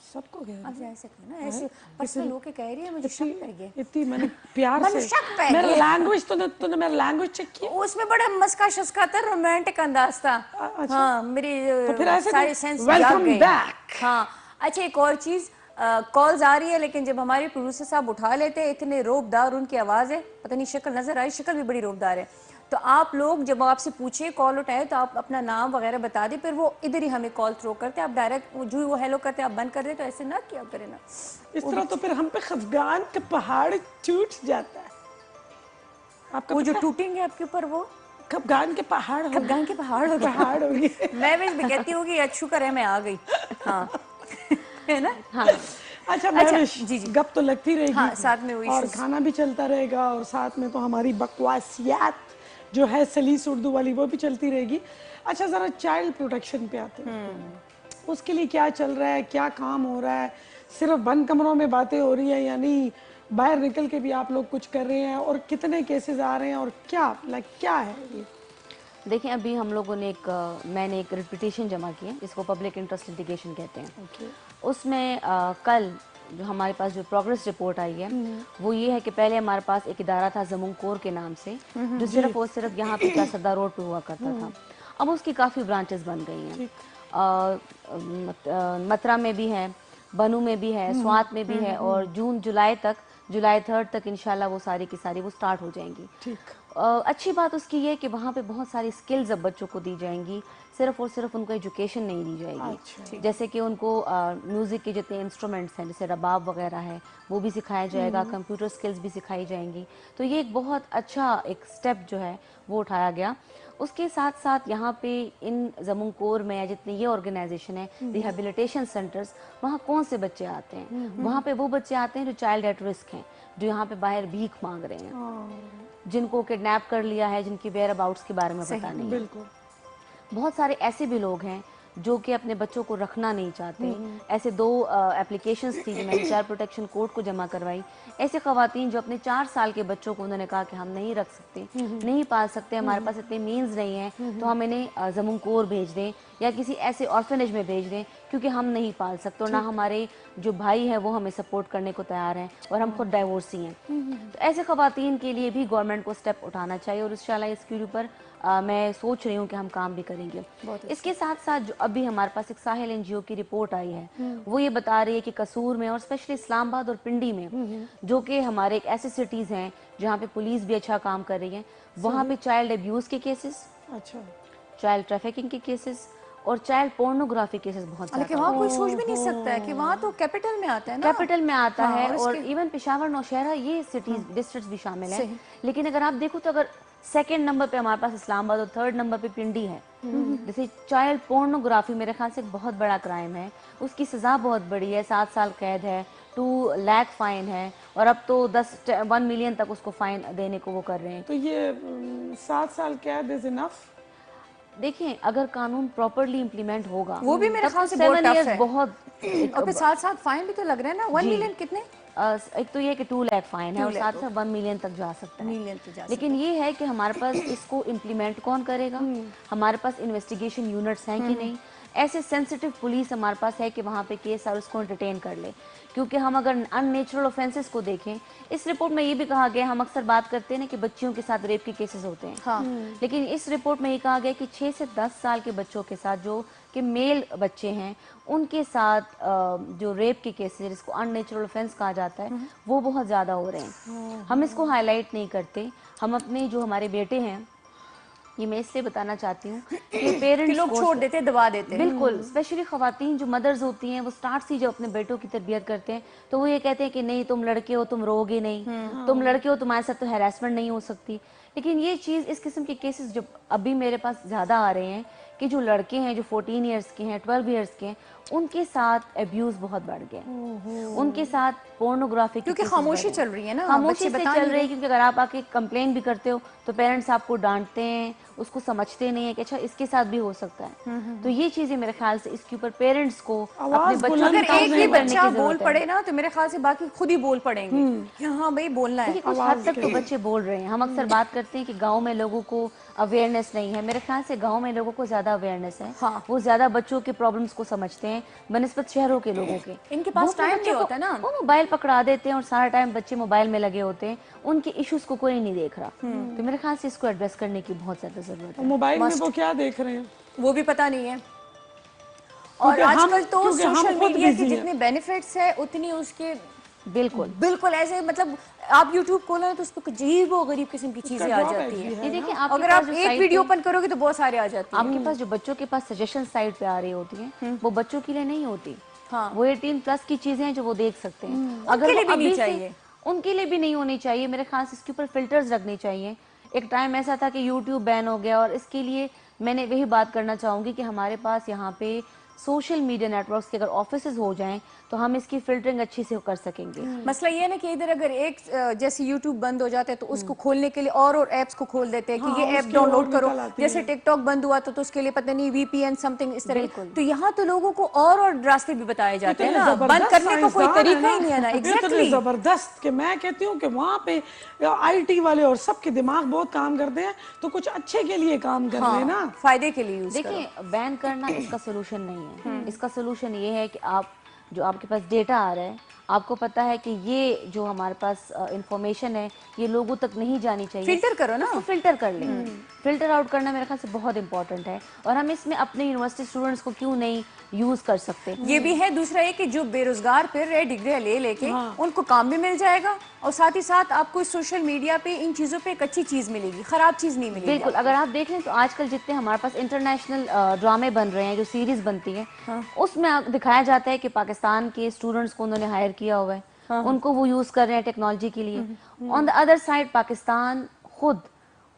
सबको कह रही अब हैं। ऐसे कहना, ऐसे पर्सनल होके कह रही है, मुझे शक पै गया। इतनी मैंने प्यार मैंने से शक पै मेरा गया। लैंग्वेज तूने मेरा लैंग्वेज चेक किया? उसमें बड़ा मस्का शस्का था, रोमांटिक अंदाज था। अच्छा। हाँ, मेरी तो फिर ऐसे सारी तो सेंस जाग वेलकम गई। बैक। हाँ, अच्छा एक और चीज, कॉल्स आ रही है लेकिन जब हमारे प्रोड्यूसर साहब उठा लेते हैं, इतने रोबदार उनकी आवाज़ है, पता नहीं शक्ल नजर आई, शक्ल भी बड़ी रोबदार है। तो आप लोग जब आपसे पूछिए, कॉल उठाए, तो आप अपना नाम वगैरह बता दें, फिर वो इधर ही हमें कॉल थ्रो करते हैं। आप डायरेक्ट जो वो हेलो करते हैं आप बंद कर दें, तो ऐसे ना किया करें ना। इस तरह तो फिर हम पे खफगान का पहाड़ टूट जाता है। आपका वो जो टूटेंगे आपके ऊपर, वो खफगान के पहाड़ हो खफगान के पहाड़ हो गए। पहाड़ हो गए। मैं भी कहती हूँ कि आज शुक्र है मैं आ गई। हाँ है ना? हाँ। अच्छा महविश, जी, जी। गप तो लगती रहेगी। हाँ, साथ में वो और issues। खाना भी चलता रहेगा और साथ में तो हमारी बकवासियात जो है सलीस उर्दू वाली वो भी चलती रहेगी। अच्छा ज़रा चाइल्ड प्रोटेक्शन पे आते हैं। उसके लिए क्या चल रहा है, क्या काम हो रहा है? सिर्फ बंद कमरों में बातें हो रही है या नहीं, बाहर निकल के भी आप लोग कुछ कर रहे हैं? और कितने केसेस आ रहे हैं और क्या क्या है ये? देखिए, अभी हम लोगों ने मैंने एक रिपिटेशन जमा की है, जिसको पब्लिक इंटरेस्ट लिटिगेशन कहते हैं। ओके। उसमें कल जो हमारे पास जो प्रोग्रेस रिपोर्ट आई है वो ये है कि पहले हमारे पास एक इदारा था ज़मुन कोर के नाम से, जो सिर्फ और सिर्फ यहाँ पे चासदा रोड पे हुआ करता था। अब उसकी काफ़ी ब्रांचेस बन गई हैं। मथुरा में भी है, बनू में भी है, स्वात में भी है, और जुलाई 3 तक इंशाल्लाह वो सारी की सारी वो स्टार्ट हो जाएंगी। ठीक। अच्छी बात उसकी ये है कि वहाँ पे बहुत सारी स्किल्स अब बच्चों को दी जाएंगी, सिर्फ और सिर्फ उनको एजुकेशन नहीं दी जाएगी। अच्छा। जैसे कि उनको म्यूज़िक के जितने इंस्ट्रूमेंट्स हैं, जैसे रबाब वगैरह है, वो भी सिखाया जाएगा, कंप्यूटर स्किल्स भी सिखाई जाएंगी। तो ये एक बहुत अच्छा एक स्टेप जो है वो उठाया गया। उसके साथ साथ यहाँ पे इन ज़मुन कोर में या जितने ये ऑर्गेनाइजेशन है, रिहेबिलिटेशन सेंटर्स, वहाँ कौन से बच्चे आते हैं? वहाँ पे वो बच्चे आते हैं जो चाइल्ड एट रिस्क हैं, जो यहाँ पे बाहर भीख मांग रहे हैं, जिनको किडनैप कर लिया है, जिनकी वेयर अबाउट्स के बारे में पता नहीं है। बिल्कुल। बहुत सारे ऐसे भी लोग हैं जो कि अपने बच्चों को रखना नहीं चाहते। ऐसे 2 एप्लीकेशंस थी जो मैंने चाइल्ड प्रोटेक्शन कोर्ट को जमा करवाई। ऐसे ख़वातीन जो अपने 4 साल के बच्चों को उन्होंने कहा कि हम नहीं रख सकते, नहीं पाल सकते, हमारे पास इतने मीन्स नहीं हैं, तो हम इन्हें ज़मुन कोर भेज दें या किसी ऐसे ऑर्फनेज में भेज दें, क्योंकि हम नहीं पाल सकते और ना हमारे जो भाई हैं वो हमें सपोर्ट करने को तैयार हैं और हम खुद डाइवोर्सी हैं। तो ऐसे ख़वातीन के लिए भी गवर्नमेंट को स्टेप उठाना चाहिए और इंशाल्लाह इसके ऊपर मैं सोच रही हूँ कि हम काम भी करेंगे। इसके साथ साथ जो अभी हमारे पास एक साहिल एनजीओ की रिपोर्ट आई है, वो ये बता रही है कि कसूर में और स्पेशली इस्लामाबाद और पिंडी में, जो कि हमारे एक ऐसे सिटीज़ हैं जहाँ पे पुलिस भी अच्छा काम कर रही है, वहाँ पे चाइल्ड अब्यूज़ के केसेस, अच्छा। चाइल्ड ट्रैफिकिंग के केसेस और चाइल्ड पोर्नोग्राफी केसेस बहुत ज़्यादा। लेकिन वहाँ कोई सोच भी नहीं सकता है कि वहाँ तो कैपिटल में आता है ना। कैपिटल में आता हाँ, है और इवन पेशावर, नौशहरा, ये सिटीज डिस्ट्रिक्ट्स भी शामिल हैं। लेकिन अगर आप देखो तो अगर सेकंड नंबर पे हमारे पास इस्लामाबाद और थर्ड नंबर पे पिंडी है। जैसे चाइल्ड पोर्नोग्राफी मेरे ख्याल से एक बहुत बड़ा क्राइम है, उसकी सज़ा बहुत बड़ी है, 7 साल कैद है, 2 लाख फाइन है और अब तो 1 मिलियन तक उसको फाइन देने को वो कर रहे हैं। तो ये 7 साल कैद इज इनफ? देखें, अगर कानून प्रॉपरली इम्प्लीमेंट होगा वो भी मेरे तब ख्याल तो से बहुत 7 tough years है। बहुत और फिर साथ फाइन भी तो लग रहे हैं ना। 1 मिलियन कितने? एक तो ये कि 2 लाख फाइन है 2 और लाख, साथ साथ 1 मिलियन तक जा सकता है। मिलियन तो जा लेकिन ये है कि हमारे पास इसको इम्प्लीमेंट कौन करेगा, हमारे पास इन्वेस्टिगेशन यूनिट्स हैं कि नहीं, ऐसे सेंसिटिव पुलिस हमारे पास है कि वहाँ पे केस और उसको एंटरटेन कर ले। क्योंकि हम अगर अननेचुरल ऑफेंसेस को देखें, इस रिपोर्ट में ये भी कहा गया, हम अक्सर बात करते हैं ना कि बच्चियों के साथ रेप के केसेस होते हैं, हाँ। लेकिन इस रिपोर्ट में ये कहा गया कि 6 से 10 साल के बच्चों के साथ, जो कि मेल बच्चे हैं, उनके साथ जो रेप के केसेस, जिसको अननेचुरल ऑफेंस कहा जाता है, वो बहुत ज़्यादा हो रहे हैं। हम इसको हाईलाइट नहीं करते। हम अपने जो हमारे बेटे हैं, ये मैं इसलिए बताना चाहती हूँ कि पेरेंट्स लोग छोड़ देते, दबा देते। बिल्कुल, स्पेशली ख़वातीन जो मदर्स होती हैं, वो स्टार्ट से जब अपने बेटों की तरबियत करते हैं तो वो ये कहते हैं कि नहीं, तुम लड़के हो, तुम रोगे नहीं, तुम लड़के हो, तुम्हारे साथ तो हैरेसमेंट नहीं हो सकती। लेकिन ये चीज़, इस किस्म के केसेस जब अभी मेरे पास ज़्यादा आ रहे हैं कि जो लड़के हैं जो 14 ईयर्स के हैं, 12 ईयर्स के हैं, उनके साथ अब्यूज़ बहुत बढ़ गया, उनके साथ पोर्नोग्राफी, क्योंकि खामोशी चल रही है ना, खामोशी से चल रही है। क्योंकि अगर आप आके कंप्लेन भी करते हो तो पेरेंट्स आपको डांटते हैं, उसको समझते नहीं है कि अच्छा इसके साथ भी हो सकता है। तो ये चीजें मेरे ख्याल से इसके ऊपर पेरेंट्स को अपने आवाज बच्चों बुलंद के अगर करने एक काउंसलिंग भी की करने बच्चा की बोल जरूरत है। पड़े ना तो मेरे ख्याल से बाकी खुद ही बोल पड़ेंगे कि हाँ भाई बोलना है। देखिए कुछ हद तक तो बच्चे बोल रहे हैं। हम अक्सर बात करते हैं कि गांव में लोगों को अवेयरनेस नहीं है। मेरे ख्याल से गांव में लोगों को ज्यादा अवेयरनेस है। हाँ। वो ज्यादा बच्चों के प्रॉब्लम्स को समझते हैं बनस्बत शहरों के लोगों के। इनके पास वो अपने टाइम बच्चों नहीं को- होता ना। वो मोबाइल पकड़ा देते हैं और सारा टाइम बच्चे मोबाइल में लगे होते हैं, उनके इश्यूज को कोई नहीं देख रहा। तो मेरे ख्याल से इसको एड्रेस करने की बहुत ज्यादा जरूरत है। मोबाइल में वो क्या देख रहे हैं, वो भी पता नहीं है। और क्योंकि आजकल तो क्योंकि हम सोशल खुद मीडिया के बिजी हैं। जितने बेनिफिट्स है उतनी उसके बिल्कुल। बिल्कुल ऐसे मतलब आप YouTube खोलो तो उस पर अजीब व गरीब किस्म की चीजें आ drawback जाती भी है। ये देखिए आपके अगर पास आप जो एक site वीडियो पे- ओपन करोगे तो बहुत सारे आ जाती है। आपके पास जो बच्चों के पास सजेशन साइट पे आ रही होती हैं वो बच्चों के लिए नहीं होती। हाँ। वो 18+ की चीजें हैं जो वो देख सकते हैं। उनके लिए वो भी नहीं अभी से- चाहिए। उनके लिए भी नहीं होनी चाहिए। मेरे ख्याल से इसके ऊपर फिल्टर्स रखने चाहिए। एक टाइम ऐसा था कि यूट्यूब बैन हो गया और इसके लिए मैंने वही बात करना चाहूंगी कि हमारे पास यहाँ पे सोशल मीडिया नेटवर्क्स के अगर ऑफिसेज हो जाएं तो हम इसकी फिल्टरिंग अच्छी से कर सकेंगे। मसला ये है ना कि इधर अगर एक जैसे YouTube बंद हो जाता है तो उसको खोलने के लिए और ऐप्स को खोल देते हैं कि हाँ, ये ऐप उसके डाउनलोड और करो। निकल आती जैसे हैं। टिकटॉक बंद हुआ तो उसके लिए पता नहीं VPN समथिंग इस तरह बिल्कुल। तो यहाँ तो लोगों को और रास्ते भी बताए जाते हैं इतने ना। बंद जबरदस्त करने का कोई साइंसदान तरीका ही नहीं है ना। इतने एग्जैक्टली जबरदस्त कि मैं कहती हूँ कि वहाँ पे IT वाले और सबके दिमाग बहुत काम करते हैं, तो कुछ अच्छे के लिए काम कर रहे हैं ना। फायदे के लिए यूज करो। देखिए बैन करना इसका सोल्यूशन नहीं है। इसका सोल्यूशन ये है कि आप जो आपके पास डेटा आ रहा है, आपको पता है कि ये जो हमारे पास इंफॉर्मेशन है ये लोगों तक नहीं जानी चाहिए। फिल्टर करो ना। उसको फिल्टर कर लें। फिल्टर आउट करना मेरे ख्याल से बहुत इंपॉर्टेंट है और हम इसमें अपने यूनिवर्सिटी स्टूडेंट्स को क्यों नहीं यूज कर सकते। ये भी है। दूसरा ये कि जो बेरोजगार फिर रहे डिग्री ले लेके उनको काम भी मिल जाएगा और साथ ही साथ आपको सोशल मीडिया पे इन चीजों पे एक अच्छी चीज मिलेगी, खराब चीज नहीं मिलेगी। बिल्कुल। अगर आप देख लें तो आजकल जितने हमारे पास इंटरनेशनल ड्रामे बन रहे हैं, जो सीरीज बनती है, उसमें दिखाया जाता है कि पाकिस्तान के स्टूडेंट्स को उन्होंने हायर किया हुआ है, उनको वो यूज कर रहे हैं टेक्नोलॉजी के लिए। On the other side Pakistan खुद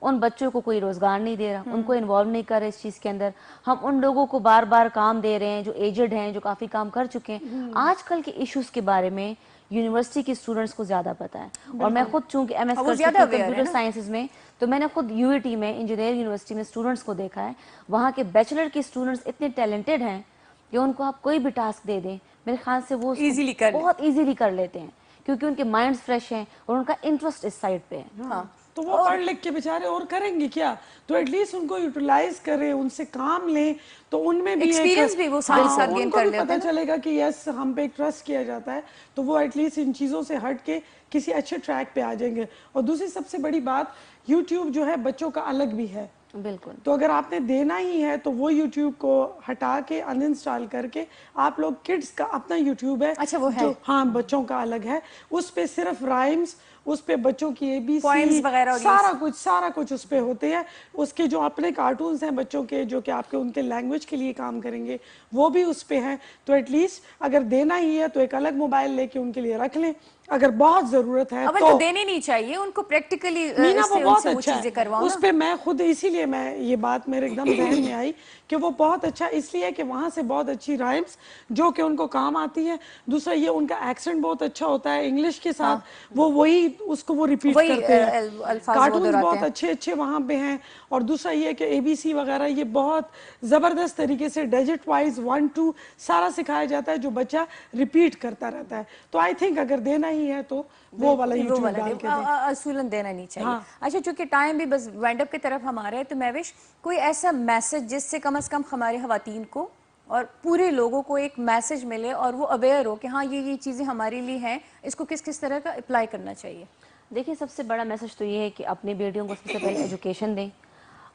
उन बच्चों को कोई रोजगार नहीं दे रहा, उनको इन्वॉल्व नहीं कर रहे इस चीज के अंदर। हम उन लोगों को बार बार काम दे रहे हैं जो एजेड हैं, जो काफी काम कर चुके हैं। आजकल के इश्यूज के बारे में यूनिवर्सिटी के स्टूडेंट्स को ज्यादा पता है और मैं खुद चूंकि MS कर चुकी हूं कंप्यूटर साइंसेज में, तो मैंने खुद UET में इंजीनियरिंग यूनिवर्सिटी में स्टूडेंट्स को देखा है। वहाँ के बैचलर के स्टूडेंट्स इतने टैलेंटेड हैं कि उनको आप कोई भी टास्क दे दें मेरे ख्याल से वो Easily कर लें। बहुत इजीली कर लेते हैं क्योंकि उनके माइंड्स फ्रेश हैं और उनका इंटरेस्ट इस साइड पे है। हाँ। तो वो पढ़ लिख के बेचारे और करेंगे क्या, तो एटलीस्ट उनको यूटिलाइज करें, उनसे काम लें, तो उनमें भी Experience भी वो साथ साथ gain उनको कर भी लेते पता हैं ना। चलेगा कि यस हम पे एक ट्रस्ट किया जाता है, तो वो एटलीस्ट इन चीज़ों से हट के किसी अच्छे ट्रैक पे आ जाएंगे। और दूसरी सबसे बड़ी बात, यूट्यूब जो है बच्चों का अलग भी है। बिल्कुल। तो अगर आपने देना ही है तो वो YouTube को हटा के अनइंस्टॉल करके आप लोग किड्स का अपना YouTube है। अच्छा, वो है। जो हाँ बच्चों का अलग है, उस पे सिर्फ राइम्स, उस पे बच्चों की Poems ABC वगैरह और ये सारा कुछ उस पे होते हैं। उसके जो अपने कार्टून्स हैं बच्चों के, जो कि आपके उनके लैंग्वेज के लिए काम करेंगे, वो भी उस पे हैं। तो एटलीस्ट अगर देना ही है तो एक अलग मोबाइल लेके उनके लिए रख लें, अगर बहुत जरूरत है अवल तो देने नहीं चाहिए उनको, प्रैक्टिकली मीना वो बहुत वो अच्छा चीजें है करवाओ उस पे। मैं खुद इसीलिए मैं ये बात मेरे एकदम जहन में आई कि वो बहुत अच्छा इसलिए कि वहाँ से बहुत अच्छी राइम्स जो कि उनको काम आती है। दूसरा ये उनका एक्सेंट बहुत अच्छा होता है इंग्लिश के साथ। वो वही उसको वो रिपीट वही, करते हैं। अल्फाज वो कार्टून्स दोहराते बहुत हैं। अच्छे वहाँ पे हैं। और दूसरा ये कि ABC वगैरह ये बहुत ज़बरदस्त तरीके से डिजिट वाइज 1 2 सारा सिखाया जाता है, जो बच्चा रिपीट करता रहता है। तो आई थिंक अगर देना ही है तो वो वाला यूट्यूब डाल के दें। असूलन देना नहीं चाहिए। अच्छा, चूंकि टाइम भी बस वाइंड अप की तरफ हमारे है, तो महविश कोई ऐसा मैसेज जिससे कम से कम हमारे खवातीन को और पूरे लोगों को एक मैसेज मिले और वो अवेयर हो कि हाँ ये चीज़ें हमारे लिए हैं, इसको किस किस तरह का अप्लाई करना चाहिए। देखिए सबसे बड़ा मैसेज तो ये है कि अपनी बेटियों को सबसे पहले एजुकेशन दें।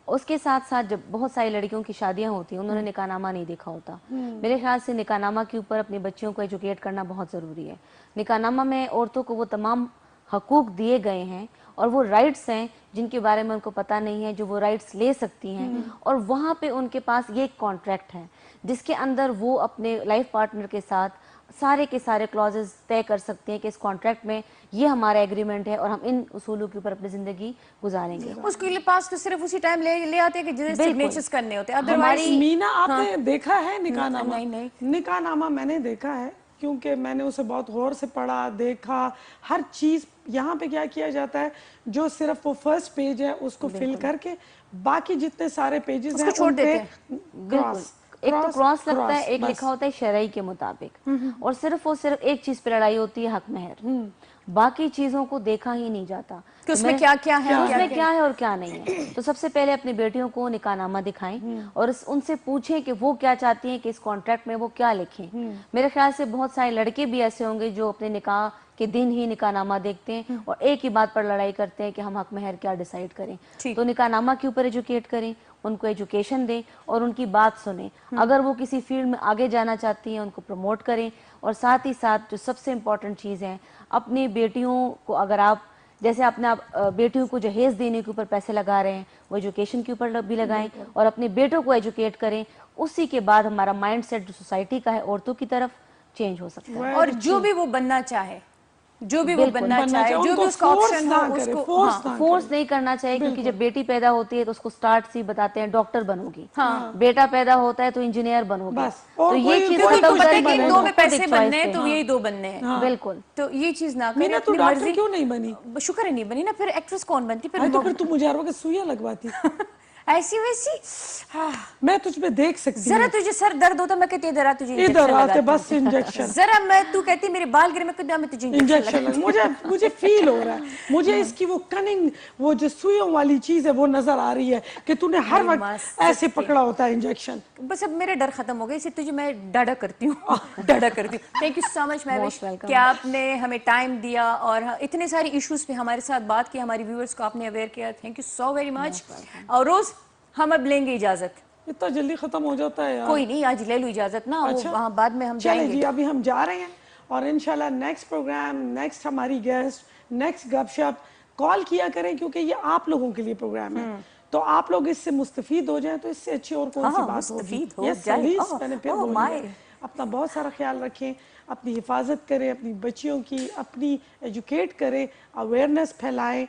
उसके साथ साथ जब बहुत सारी लड़कियों की शादियां होती हैं उन्होंने निकाहनामा नहीं देखा होता, मेरे ख्याल से निकाहनामा के ऊपर अपनी बच्चियों को एजुकेट करना बहुत ज़रूरी है। निकाहनामा में औरतों को वो तमाम हकूक दिए गए हैं और वो राइट्स हैं जिनके बारे में उनको पता नहीं है, जो वो राइट्स ले सकती हैं। और वहाँ पे उनके पास ये एक कॉन्ट्रैक्ट है जिसके अंदर वो अपने लाइफ पार्टनर के साथ सारे के सारे क्लॉजेस तय कर सकते हैं कि इस कॉन्ट्रैक्ट में ये हमारा एग्रीमेंट है और हम इन उसूलों के ऊपर अपनी ज़िंदगी गुजारेंगे। उसके लिए पास तो सिर्फ उसी टाइम ले आते हैं कि जिसे सिग्नेचर्स करने होते हैं। हमारी अदरवाइज मीना आपने देखा है निकाहनामा? नहीं। निकाहनामा मैंने देखा है क्योंकि मैंने उसे बहुत गौर से पढ़ा, देखा, हर चीज़ यहाँ पे क्या किया जाता है, जो सिर्फ वो फर्स्ट पेज है उसको फिल करके बाकी जितने सारे पेजेस हैं छोड़ उन पे देते बिल्कुल। एक तो क्रॉस लगता है, एक लिखा होता है शरई के मुताबिक, और सिर्फ एक चीज पे लड़ाई होती है, हक महर। बाकी चीजों को देखा ही नहीं जाता कि उसमें क्या क्या है, उसमें क्या है और क्या नहीं है। तो सबसे पहले अपनी बेटियों को निकाहनामा दिखाएं और उनसे पूछें कि वो क्या चाहती हैं कि इस कॉन्ट्रैक्ट में वो क्या लिखें। मेरे ख्याल से बहुत सारे लड़के भी ऐसे होंगे जो अपने निकाह के दिन ही निकाहनामा देखते हैं और एक ही बात पर लड़ाई करते हैं कि हम हक महर क्या डिसाइड करें। तो निकाहनामा के ऊपर एजुकेट करें, उनको एजुकेशन दें और उनकी बात सुनें। अगर वो किसी फील्ड में आगे जाना चाहती हैं उनको प्रमोट करें। और साथ ही साथ जो सबसे इम्पोर्टेंट चीज़ है, अपनी बेटियों को, अगर आप जैसे अपना बेटियों को जहेज देने के ऊपर पैसे लगा रहे हैं, वो एजुकेशन के ऊपर भी लगाएं और अपने बेटों को एजुकेट करें। उसी के बाद हमारा माइंड सेट जो सोसाइटी का है औरतों की तरफ चेंज हो सकता है। और जो भी वो बनना चाहे, जो भी वो बनना चाहे, जो भी उसका फोर्स ऑप्शन ना हो करे, उसको फोर्स नहीं करना चाहिए, क्योंकि जब बेटी पैदा होती है तो उसको स्टार्ट से ही बताते हैं डॉक्टर बनोगी, बेटा पैदा होता है तो इंजीनियर बनोगे। बस। तो और ये चीज क्योंकि खत्म पता है करके कि इन दो में पैसे बनने बनने हैं तो यही दो बनने हैं। बिल्कुल। तो ये चीज ना मीना, करें, तू अपनी डॉक्टर मर्जी। क्यों नहीं बनी? शुक्र है नहीं बनी ना, फिर एक्ट्रेस कौन बनती अरे तो फिर फिर? तू मुजाहिरों के सुइयां लगवाती। ऐसी वैसी। हाँ। मैं तुझ में देख सकती जरा हूँ। तुझे सर दर्द होता मैं कहती इधर आ, तुझे इधर इंजेक्शन आते लगाती बस हूँ। इंजेक्शन। जरा मैं, तू कहती मेरे बाल गिरे, मैं कहती मैं तुझे इंजेक्शन इंजेक्शन लग, मुझे फील हो रहा है, मुझे इसकी वो कनिंग, वो जो सुइयों वाली चीज है वो नजर आ रही है कि तूने हर वक्त ऐसे पकड़ा होता है इंजेक्शन। बस अब मेरे डर खत्म हो गए, इससे तुझे मैं डाडा करती हूँ। डाडा करती हूँ। Thank you so much Mahvish कि आपने हमें टाइम दिया और इतने सारे इश्यूज पे हमारे साथ बात की, हमारी व्यूअर्स को आपने अवेयर किया। Thank you so very much. और रोज हम अब लेंगे इजाजत। इतना जल्दी खत्म हो जाता है यार? कोई नहीं, आज ले लो इजाजत ना, अच्छा? वो वहाँ बाद में हम चले जाएंगे। जी, अभी हम जा रहे हैं और इंशाल्लाह नेक्स्ट प्रोग्राम, नेक्स्ट हमारी गेस्ट, नेक्स्ट गपशप कॉल किया करें, क्योंकि ये आप लोगों के लिए प्रोग्राम है। तो आप लोग इससे मुस्तफीद हो जाएं तो इससे अच्छी और कौन सी बात होगी। Yes, please, मैंने फिर बोल दिया। अपना बहुत सारा ख्याल रखें, अपनी हिफाजत करें, अपनी बच्चियों की, अपनी एजुकेट करें, अवेयरनेस फैलाएं।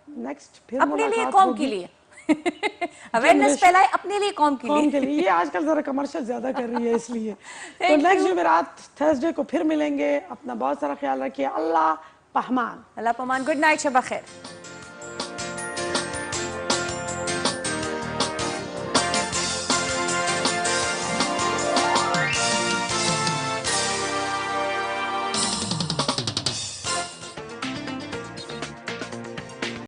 नेक्स्ट फिर अपने लिए, कौम के लिए अवेयरनेस फैलाए, अपने लिए, कौम के लिए। ये आजकल जरा कमर्शियल ज्यादा कर रही है इसलिए। तो नेक्स्ट जुमेरात थर्सडे को फिर मिलेंगे। अपना बहुत सारा ख्याल रखिए। अल्लाह पहमान। अल्लाह पमान। गुड नाइट, शब खैर।